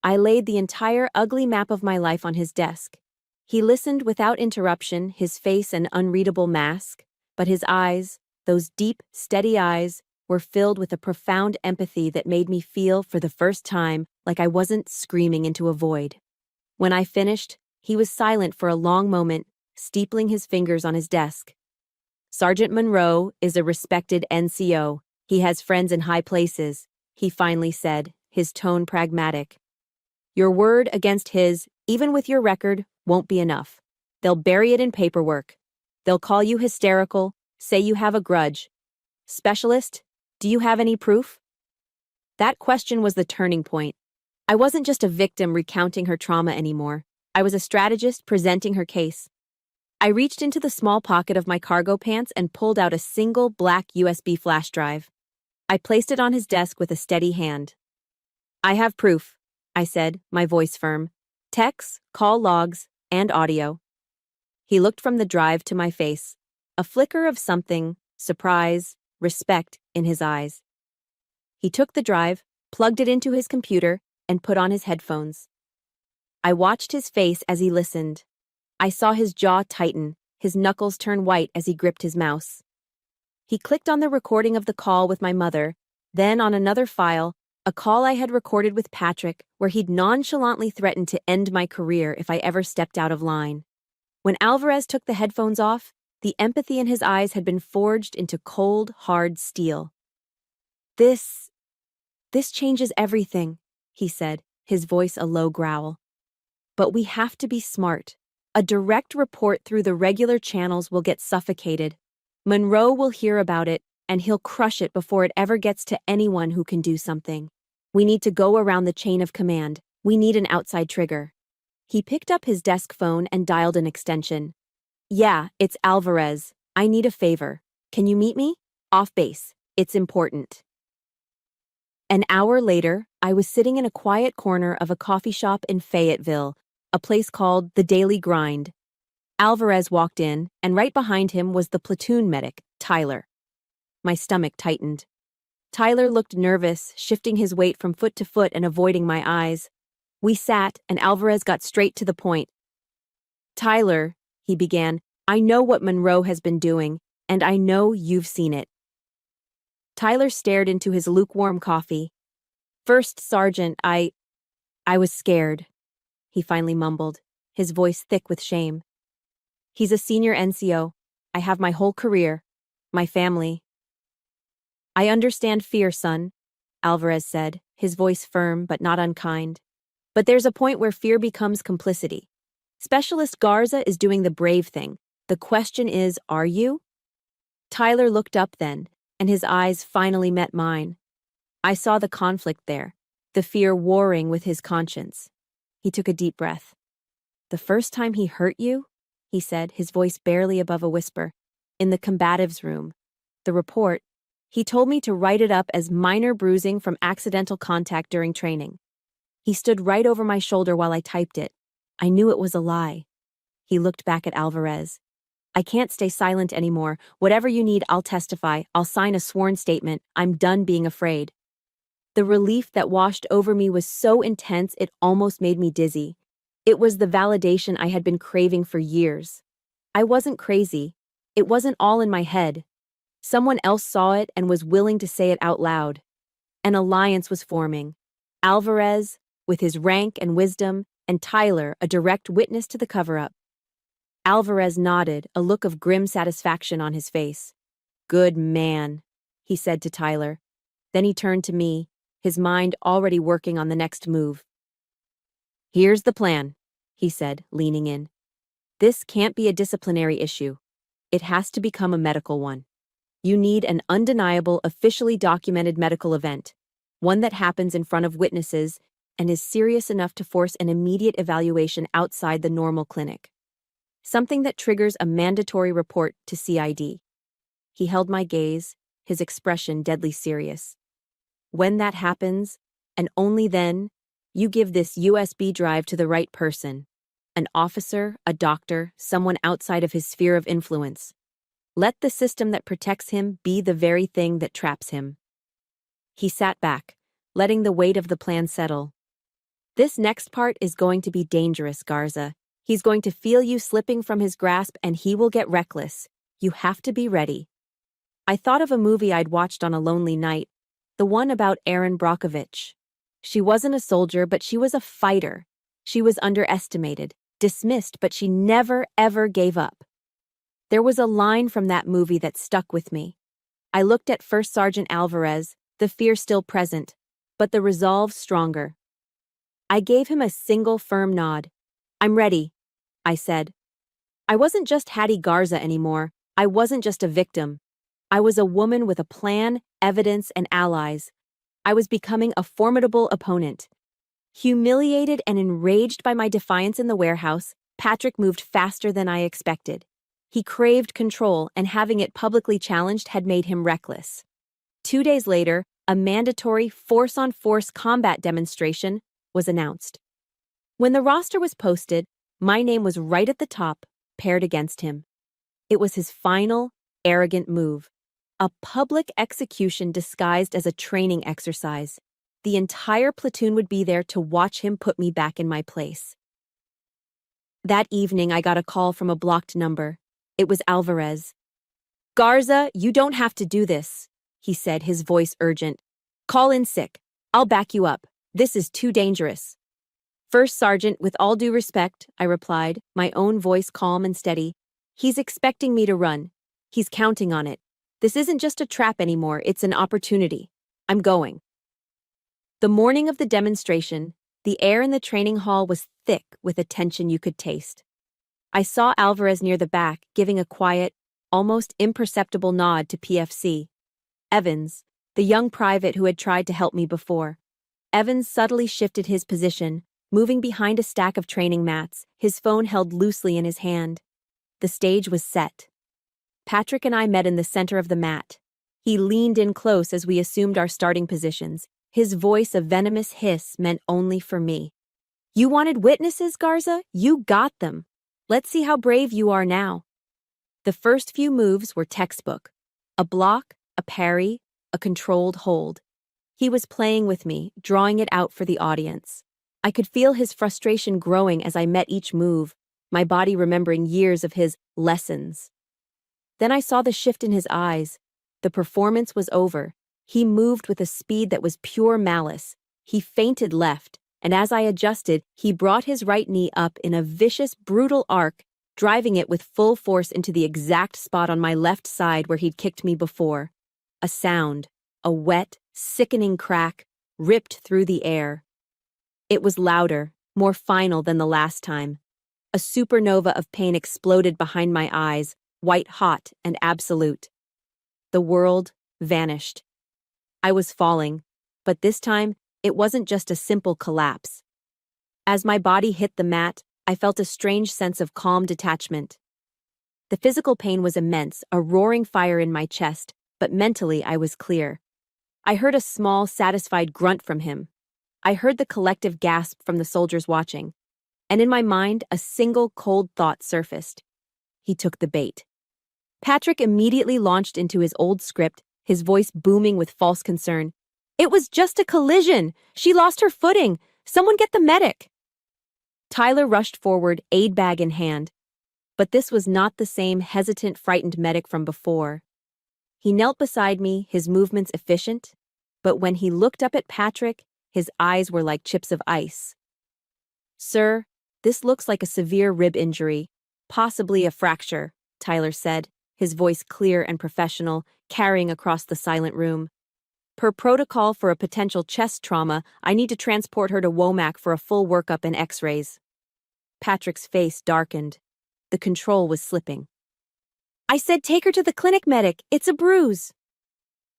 I laid the entire ugly map of my life on his desk. He listened without interruption, his face an unreadable mask, but his eyes, those deep, steady eyes, were filled with a profound empathy that made me feel, for the first time, like I wasn't screaming into a void. When I finished, he was silent for a long moment, steepling his fingers on his desk. "Sergeant Monroe is a respected NCO. He has friends in high places," he finally said, his tone pragmatic. "Your word against his, even with your record, won't be enough. They'll bury it in paperwork. They'll call you hysterical, say you have a grudge. Specialist, do you have any proof?" That question was the turning point. I wasn't just a victim recounting her trauma anymore. I was a strategist presenting her case. I reached into the small pocket of my cargo pants and pulled out a single black USB flash drive. I placed it on his desk with a steady hand. "I have proof," I said, my voice firm. "Texts, call logs, and audio." He looked from the drive to my face, a flicker of something, surprise, respect, in his eyes. He took the drive, plugged it into his computer, and put on his headphones. I watched his face as he listened. I saw his jaw tighten, his knuckles turn white as he gripped his mouse. He clicked on the recording of the call with my mother, then on another file, a call I had recorded with Patrick where he'd nonchalantly threatened to end my career if I ever stepped out of line. When Alvarez took the headphones off, the empathy in his eyes had been forged into cold, hard steel. This changes everything, he said, his voice a low growl. But we have to be smart. A direct report through the regular channels will get suffocated. Monroe will hear about it, and he'll crush it before it ever gets to anyone who can do something. We need to go around the chain of command. We need an outside trigger. He picked up his desk phone and dialed an extension. Yeah, it's Alvarez. I need a favor. Can you meet me? Off base. It's important. An hour later, I was sitting in a quiet corner of a coffee shop in Fayetteville, a place called The Daily Grind. Alvarez walked in, and right behind him was the platoon medic, Tyler. My stomach tightened. Tyler looked nervous, shifting his weight from foot to foot and avoiding my eyes. We sat, and Alvarez got straight to the point. Tyler, he began, I know what Monroe has been doing, and I know you've seen it. Tyler stared into his lukewarm coffee. First, Sergeant, I was scared, he finally mumbled, his voice thick with shame. He's a senior NCO. I have my whole career, my family. I understand fear, son, Alvarez said, his voice firm but not unkind. But there's a point where fear becomes complicity. Specialist Garza is doing the brave thing. The question is, are you? Tyler looked up then, and his eyes finally met mine. I saw the conflict there, the fear warring with his conscience. He took a deep breath. The first time he hurt you? He said, his voice barely above a whisper. In the combatives room. The report. He told me to write it up as minor bruising from accidental contact during training. He stood right over my shoulder while I typed it. I knew it was a lie. He looked back at Alvarez. I can't stay silent anymore. Whatever you need, I'll testify. I'll sign a sworn statement. I'm done being afraid. The relief that washed over me was so intense it almost made me dizzy. It was the validation I had been craving for years. I wasn't crazy. It wasn't all in my head. Someone else saw it and was willing to say it out loud. An alliance was forming. Alvarez, with his rank and wisdom, and Tyler, a direct witness to the cover-up. Alvarez nodded, a look of grim satisfaction on his face. Good man, he said to Tyler. Then he turned to me, his mind already working on the next move. Here's the plan, he said, leaning in. This can't be a disciplinary issue. It has to become a medical one. You need an undeniable, officially documented medical event, one that happens in front of witnesses and is serious enough to force an immediate evaluation outside the normal clinic. Something that triggers a mandatory report to CID. He held my gaze, his expression deadly serious. When that happens, and only then, you give this USB drive to the right person. An officer, a doctor, someone outside of his sphere of influence. Let the system that protects him be the very thing that traps him. He sat back, letting the weight of the plan settle. This next part is going to be dangerous, Garza. He's going to feel you slipping from his grasp and he will get reckless. You have to be ready. I thought of a movie I'd watched on a lonely night, the one about Erin Brockovich. She wasn't a soldier, but she was a fighter. She was underestimated, dismissed, but she never, ever gave up. There was a line from that movie that stuck with me. I looked at First Sergeant Alvarez, the fear still present, but the resolve stronger. I gave him a single firm nod. I'm ready, I said. I wasn't just Hattie Garza anymore. I wasn't just a victim. I was a woman with a plan, evidence, and allies. I was becoming a formidable opponent. Humiliated and enraged by my defiance in the warehouse, Patrick moved faster than I expected. He craved control, and having it publicly challenged had made him reckless. 2 days later, a mandatory force-on-force combat demonstration was announced. When the roster was posted, my name was right at the top, paired against him. It was his final, arrogant move. A public execution disguised as a training exercise. The entire platoon would be there to watch him put me back in my place. That evening, I got a call from a blocked number. It was Alvarez. "Garza, you don't have to do this," he said, his voice urgent. "Call in sick. I'll back you up. This is too dangerous." "First Sergeant, with all due respect," I replied, my own voice calm and steady. "He's expecting me to run. He's counting on it. This isn't just a trap anymore, it's an opportunity. I'm going." The morning of the demonstration, the air in the training hall was thick with a tension you could taste. I saw Alvarez near the back, giving a quiet, almost imperceptible nod to PFC. Evans, the young private who had tried to help me before. Evans subtly shifted his position, moving behind a stack of training mats, his phone held loosely in his hand. The stage was set. Patrick and I met in the center of the mat. He leaned in close as we assumed our starting positions. His voice a venomous hiss meant only for me. "You wanted witnesses, Garza? You got them. Let's see how brave you are now." The first few moves were textbook. A block, a parry, a controlled hold. He was playing with me, drawing it out for the audience. I could feel his frustration growing as I met each move, my body remembering years of his lessons. Then I saw the shift in his eyes. The performance was over. He moved with a speed that was pure malice. He feinted left, and as I adjusted, he brought his right knee up in a vicious, brutal arc, driving it with full force into the exact spot on my left side where he'd kicked me before. A sound, a wet, sickening crack, ripped through the air. It was louder, more final than the last time. A supernova of pain exploded behind my eyes, white hot and absolute. The world vanished. I was falling, but this time, it wasn't just a simple collapse. As my body hit the mat, I felt a strange sense of calm detachment. The physical pain was immense, a roaring fire in my chest, but mentally I was clear. I heard a small, satisfied grunt from him. I heard the collective gasp from the soldiers watching, and in my mind, a single cold thought surfaced. He took the bait. Patrick immediately launched into his old script, his voice booming with false concern. "It was just a collision. She lost her footing. Someone get the medic." Tyler rushed forward, aid bag in hand. But this was not the same hesitant, frightened medic from before. He knelt beside me, his movements efficient, but when he looked up at Patrick, his eyes were like chips of ice. "Sir, this looks like a severe rib injury, possibly a fracture," Tyler said, his voice clear and professional, carrying across the silent room. "Per protocol for a potential chest trauma, I need to transport her to Womack for a full workup and x-rays." Patrick's face darkened. The control was slipping. "I said take her to the clinic, medic. It's a bruise."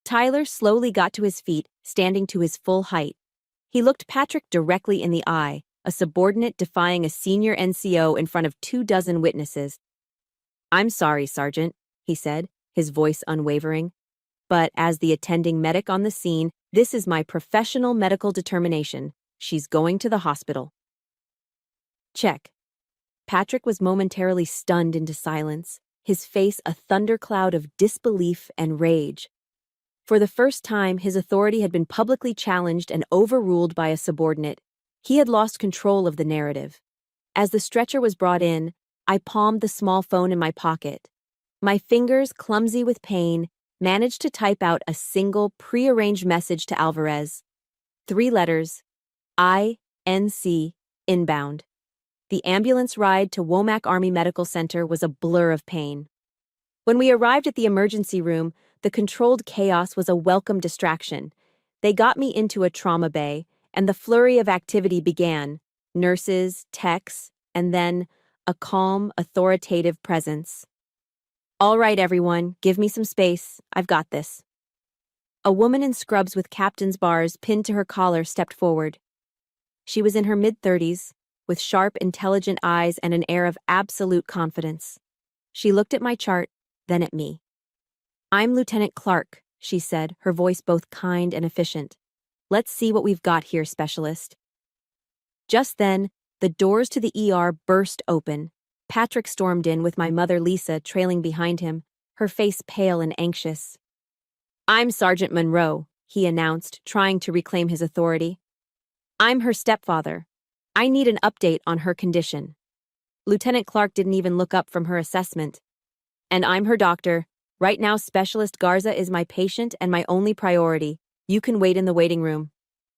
Tyler slowly got to his feet, standing to his full height. He looked Patrick directly in the eye, a subordinate defying a senior NCO in front of 24 witnesses. "I'm sorry, Sergeant," he said, his voice unwavering. "But as the attending medic on the scene, this is my professional medical determination. She's going to the hospital." Check. Patrick was momentarily stunned into silence, his face a thundercloud of disbelief and rage. For the first time, his authority had been publicly challenged and overruled by a subordinate. He had lost control of the narrative. As the stretcher was brought in, I palmed the small phone in my pocket. My fingers, clumsy with pain, managed to type out a single prearranged message to Alvarez. 3 letters, INC, inbound. The ambulance ride to Womack Army Medical Center was a blur of pain. When we arrived at the emergency room, the controlled chaos was a welcome distraction. They got me into a trauma bay, and the flurry of activity began. Nurses, techs, and then a calm, authoritative presence. "All right, everyone, give me some space. I've got this." A woman in scrubs with captain's bars pinned to her collar stepped forward. She was in her mid-30s, with sharp, intelligent eyes and an air of absolute confidence. She looked at my chart, then at me. "I'm Lieutenant Clark," she said, her voice both kind and efficient. "Let's see what we've got here, specialist." Just then, the doors to the ER burst open. Patrick stormed in with my mother Lisa trailing behind him, her face pale and anxious. "I'm Sergeant Monroe," he announced, trying to reclaim his authority. "I'm her stepfather. I need an update on her condition." Lieutenant Clark didn't even look up from her assessment. "And I'm her doctor. Right now, Specialist Garza is my patient and my only priority. You can wait in the waiting room."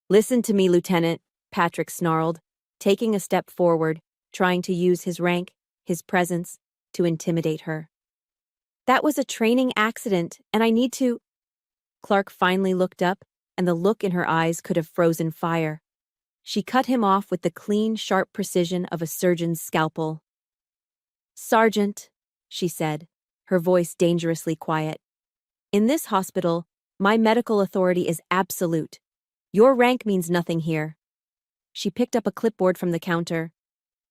"Listen to me, Lieutenant," Patrick snarled, taking a step forward, trying to use his rank, his presence, to intimidate her. "That was a training accident, and I need to—" Clark finally looked up, and the look in her eyes could have frozen fire. She cut him off with the clean, sharp precision of a surgeon's scalpel. "Sergeant," she said, her voice dangerously quiet. "In this hospital, my medical authority is absolute. Your rank means nothing here." She picked up a clipboard from the counter.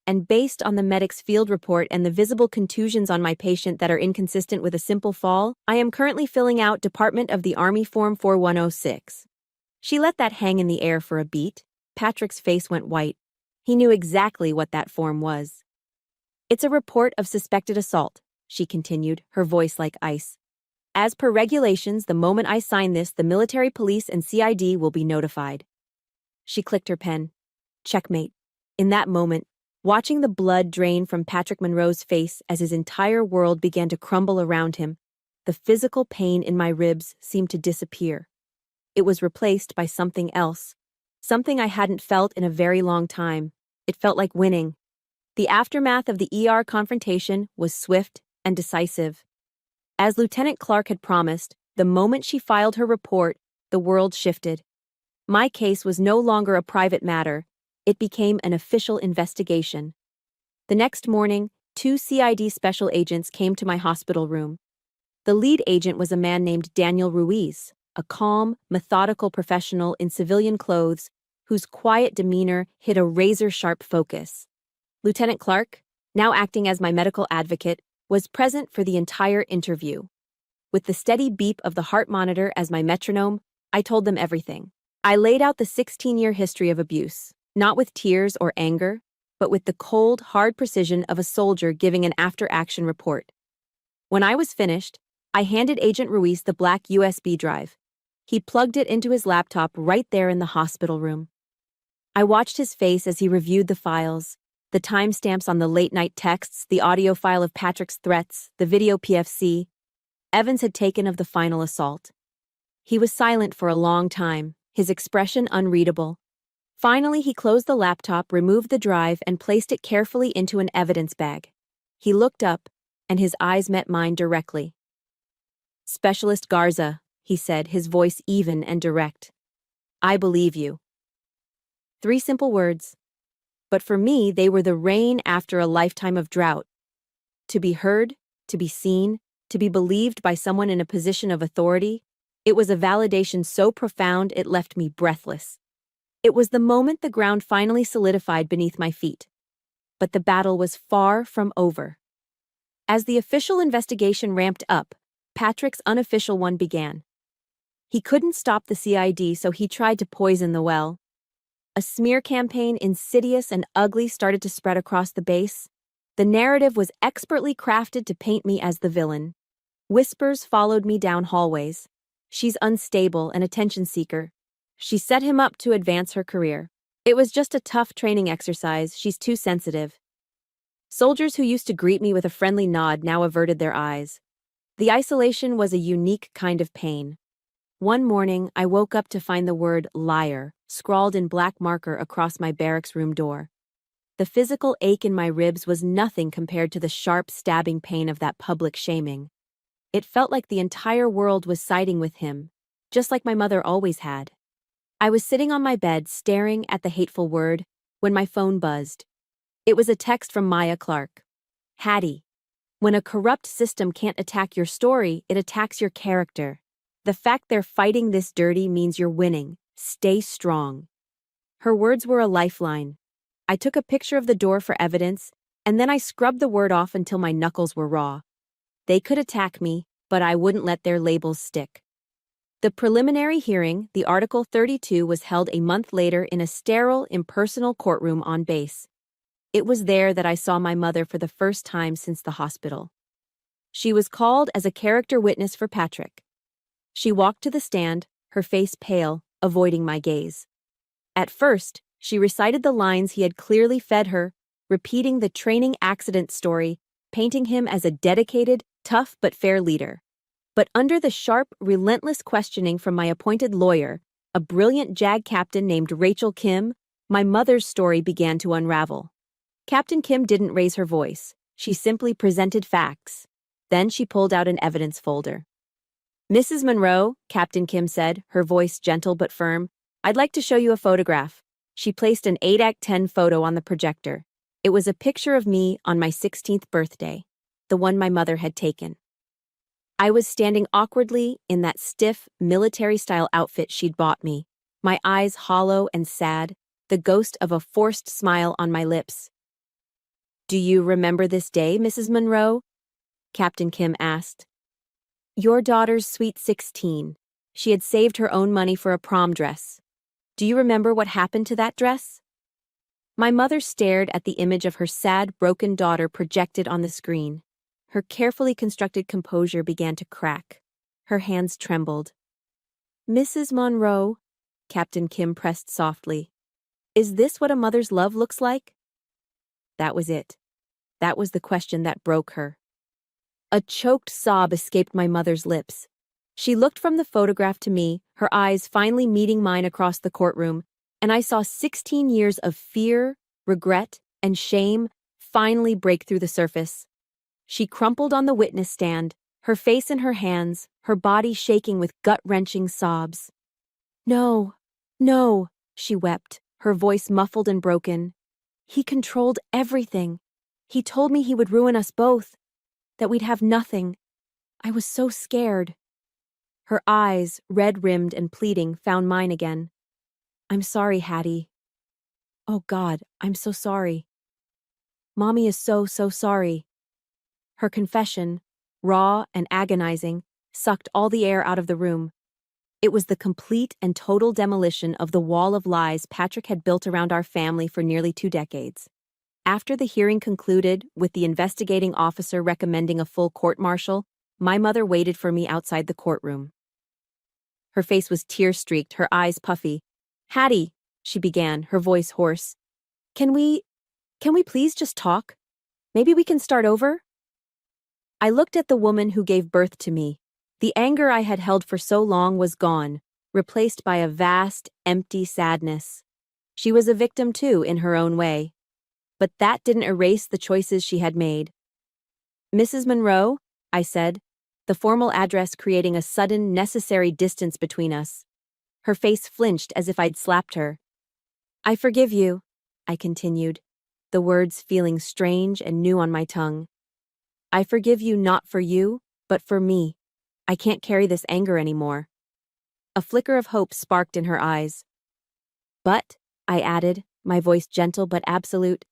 "And based on the medic's field report and the visible contusions on my patient that are inconsistent with a simple fall, I am currently filling out Department of the Army Form 4106. She let that hang in the air for a beat. Patrick's face went white. He knew exactly what that form was. "It's a report of suspected assault," she continued, her voice like ice. "As per regulations, the moment I sign this, the military police and CID will be notified." She clicked her pen. Checkmate. In that moment, watching the blood drain from Patrick Monroe's face as his entire world began to crumble around him, the physical pain in my ribs seemed to disappear. It was replaced by something else. Something I hadn't felt in a very long time. It felt like winning. The aftermath of the ER confrontation was swift and decisive. As Lieutenant Clark had promised, the moment she filed her report, the world shifted. My case was no longer a private matter. It became an official investigation. The next morning, 2 CID special agents came to my hospital room. The lead agent was a man named Daniel Ruiz, a calm, methodical professional in civilian clothes whose quiet demeanor hid a razor-sharp focus. Lieutenant Clark, now acting as my medical advocate, was present for the entire interview. With the steady beep of the heart monitor as my metronome, I told them everything. I laid out the 16-year history of abuse, not with tears or anger, but with the cold, hard precision of a soldier giving an after-action report. When I was finished, I handed Agent Ruiz the black USB drive. He plugged it into his laptop right there in the hospital room. I watched his face as he reviewed the files, the timestamps on the late-night texts, the audio file of Patrick's threats, the video PFC Evans had taken of the final assault. He was silent for a long time, his expression unreadable. Finally, he closed the laptop, removed the drive, and placed it carefully into an evidence bag. He looked up, and his eyes met mine directly. "Specialist Garza," he said, his voice even and direct. "I believe you." 3 simple words. But for me, they were the rain after a lifetime of drought. To be heard, to be seen, to be believed by someone in a position of authority, it was a validation so profound it left me breathless. It was the moment the ground finally solidified beneath my feet. But the battle was far from over. As the official investigation ramped up, Patrick's unofficial one began. He couldn't stop the CID, so he tried to poison the well. A smear campaign, insidious and ugly, started to spread across the base. The narrative was expertly crafted to paint me as the villain. Whispers followed me down hallways. "She's unstable, an attention seeker. She set him up to advance her career. It was just a tough training exercise. She's too sensitive." Soldiers who used to greet me with a friendly nod now averted their eyes. The isolation was a unique kind of pain. One morning, I woke up to find the word liar scrawled in black marker across my barracks room door. The physical ache in my ribs was nothing compared to the sharp, stabbing pain of that public shaming. It felt like the entire world was siding with him, just like my mother always had. I was sitting on my bed staring at the hateful word when my phone buzzed. It was a text from Maya Clark. "Hattie, when a corrupt system can't attack your story, it attacks your character. The fact they're fighting this dirty means you're winning. Stay strong." Her words were a lifeline. I took a picture of the door for evidence, and then I scrubbed the word off until my knuckles were raw. They could attack me, but I wouldn't let their labels stick. The preliminary hearing, the Article 32, was held a month later in a sterile, impersonal courtroom on base. It was there that I saw my mother for the first time since the hospital. She was called as a character witness for Patrick. She walked to the stand, her face pale, avoiding my gaze. At first, she recited the lines he had clearly fed her, repeating the training accident story, painting him as a dedicated, tough but fair leader. But under the sharp, relentless questioning from my appointed lawyer, a brilliant JAG captain named Rachel Kim, my mother's story began to unravel. Captain Kim didn't raise her voice. She simply presented facts. Then she pulled out an evidence folder. "Mrs. Monroe," Captain Kim said, her voice gentle but firm, "I'd like to show you a photograph." She placed an 8x10 photo on the projector. It was a picture of me on my 16th birthday, the one my mother had taken. I was standing awkwardly in that stiff, military-style outfit she'd bought me, my eyes hollow and sad, the ghost of a forced smile on my lips. "Do you remember this day, Mrs. Monroe?" Captain Kim asked. "Your daughter's sweet 16. She had saved her own money for a prom dress. Do you remember what happened to that dress?" My mother stared at the image of her sad, broken daughter projected on the screen. Her carefully constructed composure began to crack. Her hands trembled. "Mrs. Monroe," Captain Kim pressed softly, "is this what a mother's love looks like?" That was it. That was the question that broke her. A choked sob escaped my mother's lips. She looked from the photograph to me, her eyes finally meeting mine across the courtroom, and I saw 16 years of fear, regret, and shame finally break through the surface. She crumpled on the witness stand, her face in her hands, her body shaking with gut-wrenching sobs. "No, no," she wept, her voice muffled and broken. "He controlled everything. He told me he would ruin us both, that we'd have nothing. I was so scared." Her eyes, red-rimmed and pleading, found mine again. "I'm sorry, Hattie. Oh God, I'm so sorry. Mommy is so sorry." Her confession, raw and agonizing, sucked all the air out of the room. It was the complete and total demolition of the wall of lies Patrick had built around our family for nearly 2 decades. After the hearing concluded, with the investigating officer recommending a full court-martial, my mother waited for me outside the courtroom. Her face was tear-streaked, her eyes puffy. "Hattie," she began, her voice hoarse. Can we please just talk? Maybe we can start over?" I looked at the woman who gave birth to me. The anger I had held for so long was gone, replaced by a vast, empty sadness. She was a victim too, in her own way. But that didn't erase the choices she had made. "Mrs. Monroe," I said, the formal address creating a sudden, necessary distance between us. Her face flinched as if I'd slapped her. "I forgive you," I continued, the words feeling strange and new on my tongue. "I forgive you not for you, but for me. I can't carry this anger anymore." A flicker of hope sparked in her eyes. "But," I added, my voice gentle but absolute,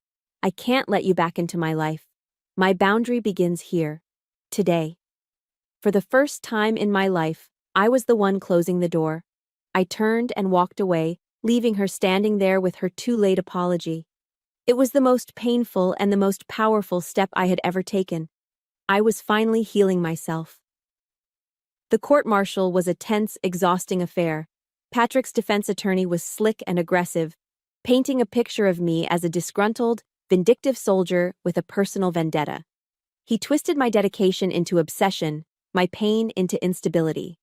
"I can't let you back into my life. My boundary begins here, today." For the first time in my life, I was the one closing the door. I turned and walked away, leaving her standing there with her too late apology. It was the most painful and the most powerful step I had ever taken. I was finally healing myself. The court-martial was a tense, exhausting affair. Patrick's defense attorney was slick and aggressive, painting a picture of me as a disgruntled, vindictive soldier with a personal vendetta. He twisted my dedication into obsession, my pain into instability.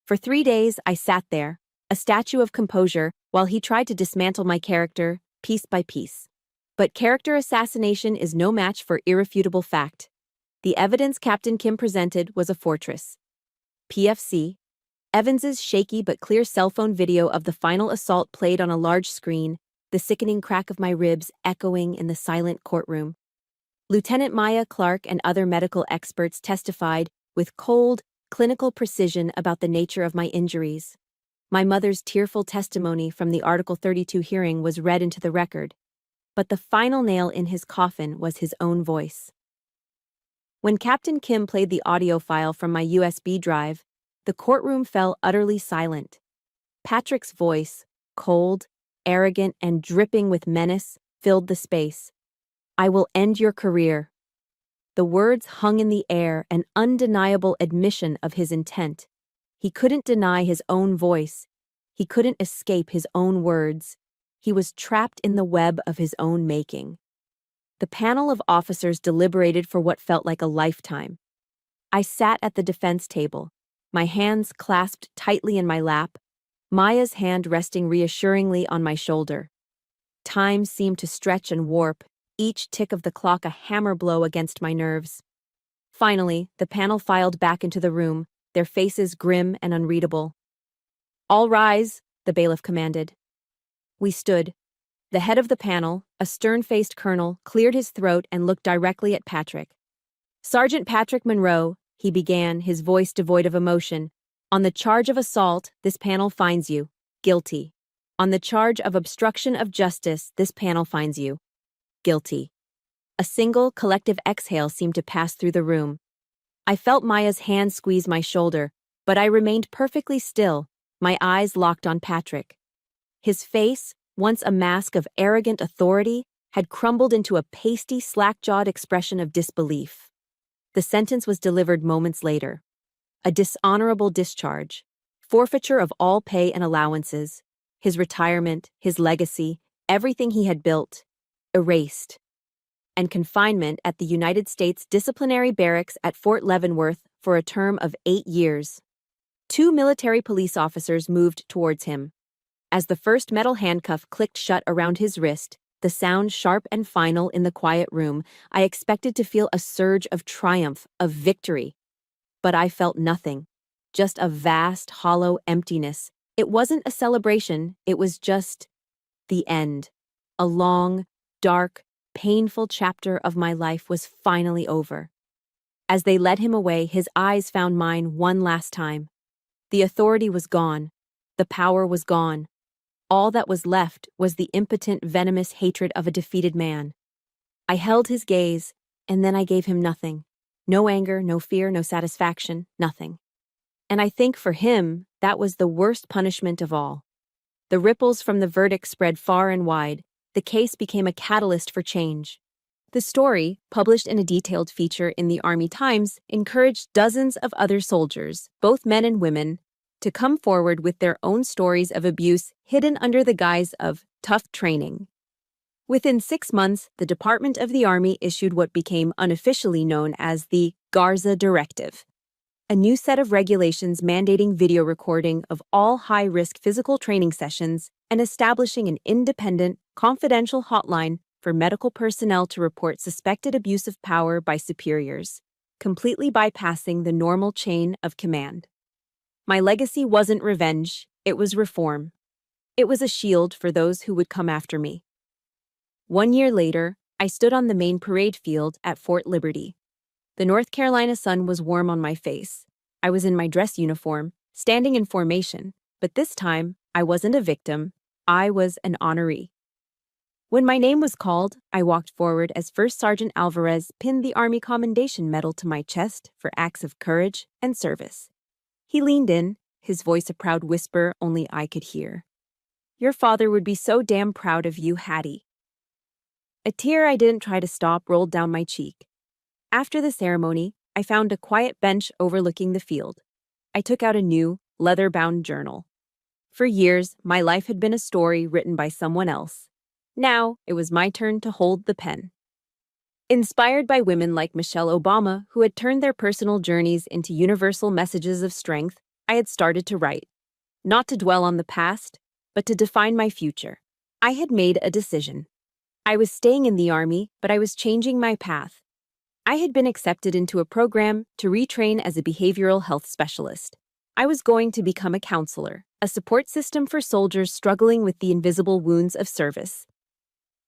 For 3 days, I sat there, a statue of composure, while he tried to dismantle my character, piece by piece. But character assassination is no match for irrefutable fact. The evidence Captain Kim presented was a fortress. PFC, Evans's shaky but clear cell phone video of the final assault played on a large screen, the sickening crack of my ribs echoing in the silent courtroom. Lieutenant Maya Clark and other medical experts testified with cold, clinical precision about the nature of my injuries. My mother's tearful testimony from the Article 32 hearing was read into the record, but the final nail in his coffin was his own voice. When Captain Kim played the audio file from my USB drive, the courtroom fell utterly silent. Patrick's voice, cold, arrogant, and dripping with menace, filled the space. I will end your career. The words hung in the air, an undeniable admission of his intent. He couldn't deny his own voice. He couldn't escape his own words. He was trapped in the web of his own making. The panel of officers deliberated for what felt like a lifetime. I sat at the defense table, my hands clasped tightly in my lap, Maya's hand resting reassuringly on my shoulder. Time seemed to stretch and warp, each tick of the clock a hammer blow against my nerves. Finally, the panel filed back into the room, their faces grim and unreadable. "All rise," the bailiff commanded. We stood. The head of the panel, a stern-faced colonel, cleared his throat and looked directly at Patrick. "Sergeant Patrick Monroe," he began, his voice devoid of emotion, "on the charge of assault, this panel finds you guilty. On the charge of obstruction of justice, this panel finds you guilty." A single, collective exhale seemed to pass through the room. I felt Maya's hand squeeze my shoulder, but I remained perfectly still, my eyes locked on Patrick. His face, once a mask of arrogant authority, had crumbled into a pasty, slack-jawed expression of disbelief. The sentence was delivered moments later. A dishonorable discharge, forfeiture of all pay and allowances, his retirement, his legacy, everything he had built, erased, and confinement at the United States Disciplinary Barracks at Fort Leavenworth for a term of 8 years. 2 military police officers moved towards him. As the first metal handcuff clicked shut around his wrist, the sound sharp and final in the quiet room, I expected to feel a surge of triumph, of victory. But I felt nothing. Just a vast, hollow emptiness. It wasn't a celebration, it was just the end. A long, dark, painful chapter of my life was finally over. As they led him away, his eyes found mine one last time. The authority was gone. The power was gone. All that was left was the impotent, venomous hatred of a defeated man. I held his gaze, and then I gave him nothing. No anger, no fear, no satisfaction, nothing. And I think for him, that was the worst punishment of all. The ripples from the verdict spread far and wide. The case became a catalyst for change. The story, published in a detailed feature in the Army Times, encouraged dozens of other soldiers, both men and women, to come forward with their own stories of abuse hidden under the guise of tough training. Within 6 months, the Department of the Army issued what became unofficially known as the Garza Directive, a new set of regulations mandating video recording of all high-risk physical training sessions and establishing an independent, confidential hotline for medical personnel to report suspected abuse of power by superiors, completely bypassing the normal chain of command. My legacy wasn't revenge, it was reform. It was a shield for those who would come after me. 1 year later, I stood on the main parade field at Fort Liberty. The North Carolina sun was warm on my face. I was in my dress uniform, standing in formation, but this time, I wasn't a victim, I was an honoree. When my name was called, I walked forward as First Sergeant Alvarez pinned the Army Commendation Medal to my chest for acts of courage and service. He leaned in, his voice a proud whisper only I could hear. "Your father would be so damn proud of you, Hattie." A tear I didn't try to stop rolled down my cheek. After the ceremony, I found a quiet bench overlooking the field. I took out a new, leather-bound journal. For years, my life had been a story written by someone else. Now, it was my turn to hold the pen. Inspired by women like Michelle Obama, who had turned their personal journeys into universal messages of strength, I had started to write. Not to dwell on the past, but to define my future. I had made a decision. I was staying in the Army, but I was changing my path. I had been accepted into a program to retrain as a behavioral health specialist. I was going to become a counselor, a support system for soldiers struggling with the invisible wounds of service.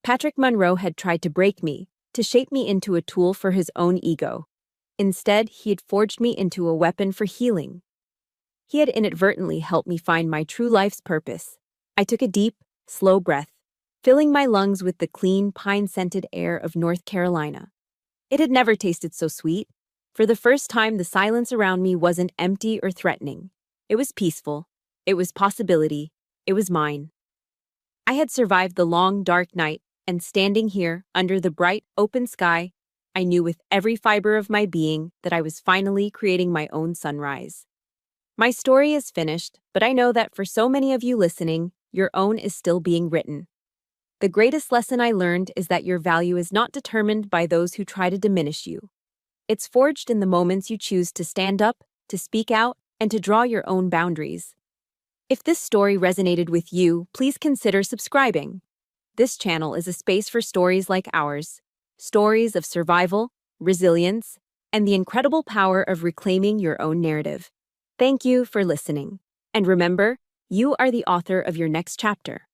Patrick Monroe had tried to break me, to shape me into a tool for his own ego. Instead, he had forged me into a weapon for healing. He had inadvertently helped me find my true life's purpose. I took a deep, slow breath, filling my lungs with the clean, pine-scented air of North Carolina. It had never tasted so sweet. For the first time, the silence around me wasn't empty or threatening. It was peaceful. It was possibility. It was mine. I had survived the long, dark night, And standing here, under the bright, open sky, I knew with every fiber of my being that I was finally creating my own sunrise. My story is finished, but I know that for so many of you listening, your own is still being written. The greatest lesson I learned is that your value is not determined by those who try to diminish you. It's forged in the moments you choose to stand up, to speak out, and to draw your own boundaries. If this story resonated with you, please consider subscribing. This channel is a space for stories like ours, stories of survival, resilience, and the incredible power of reclaiming your own narrative. Thank you for listening. And remember, you are the author of your next chapter.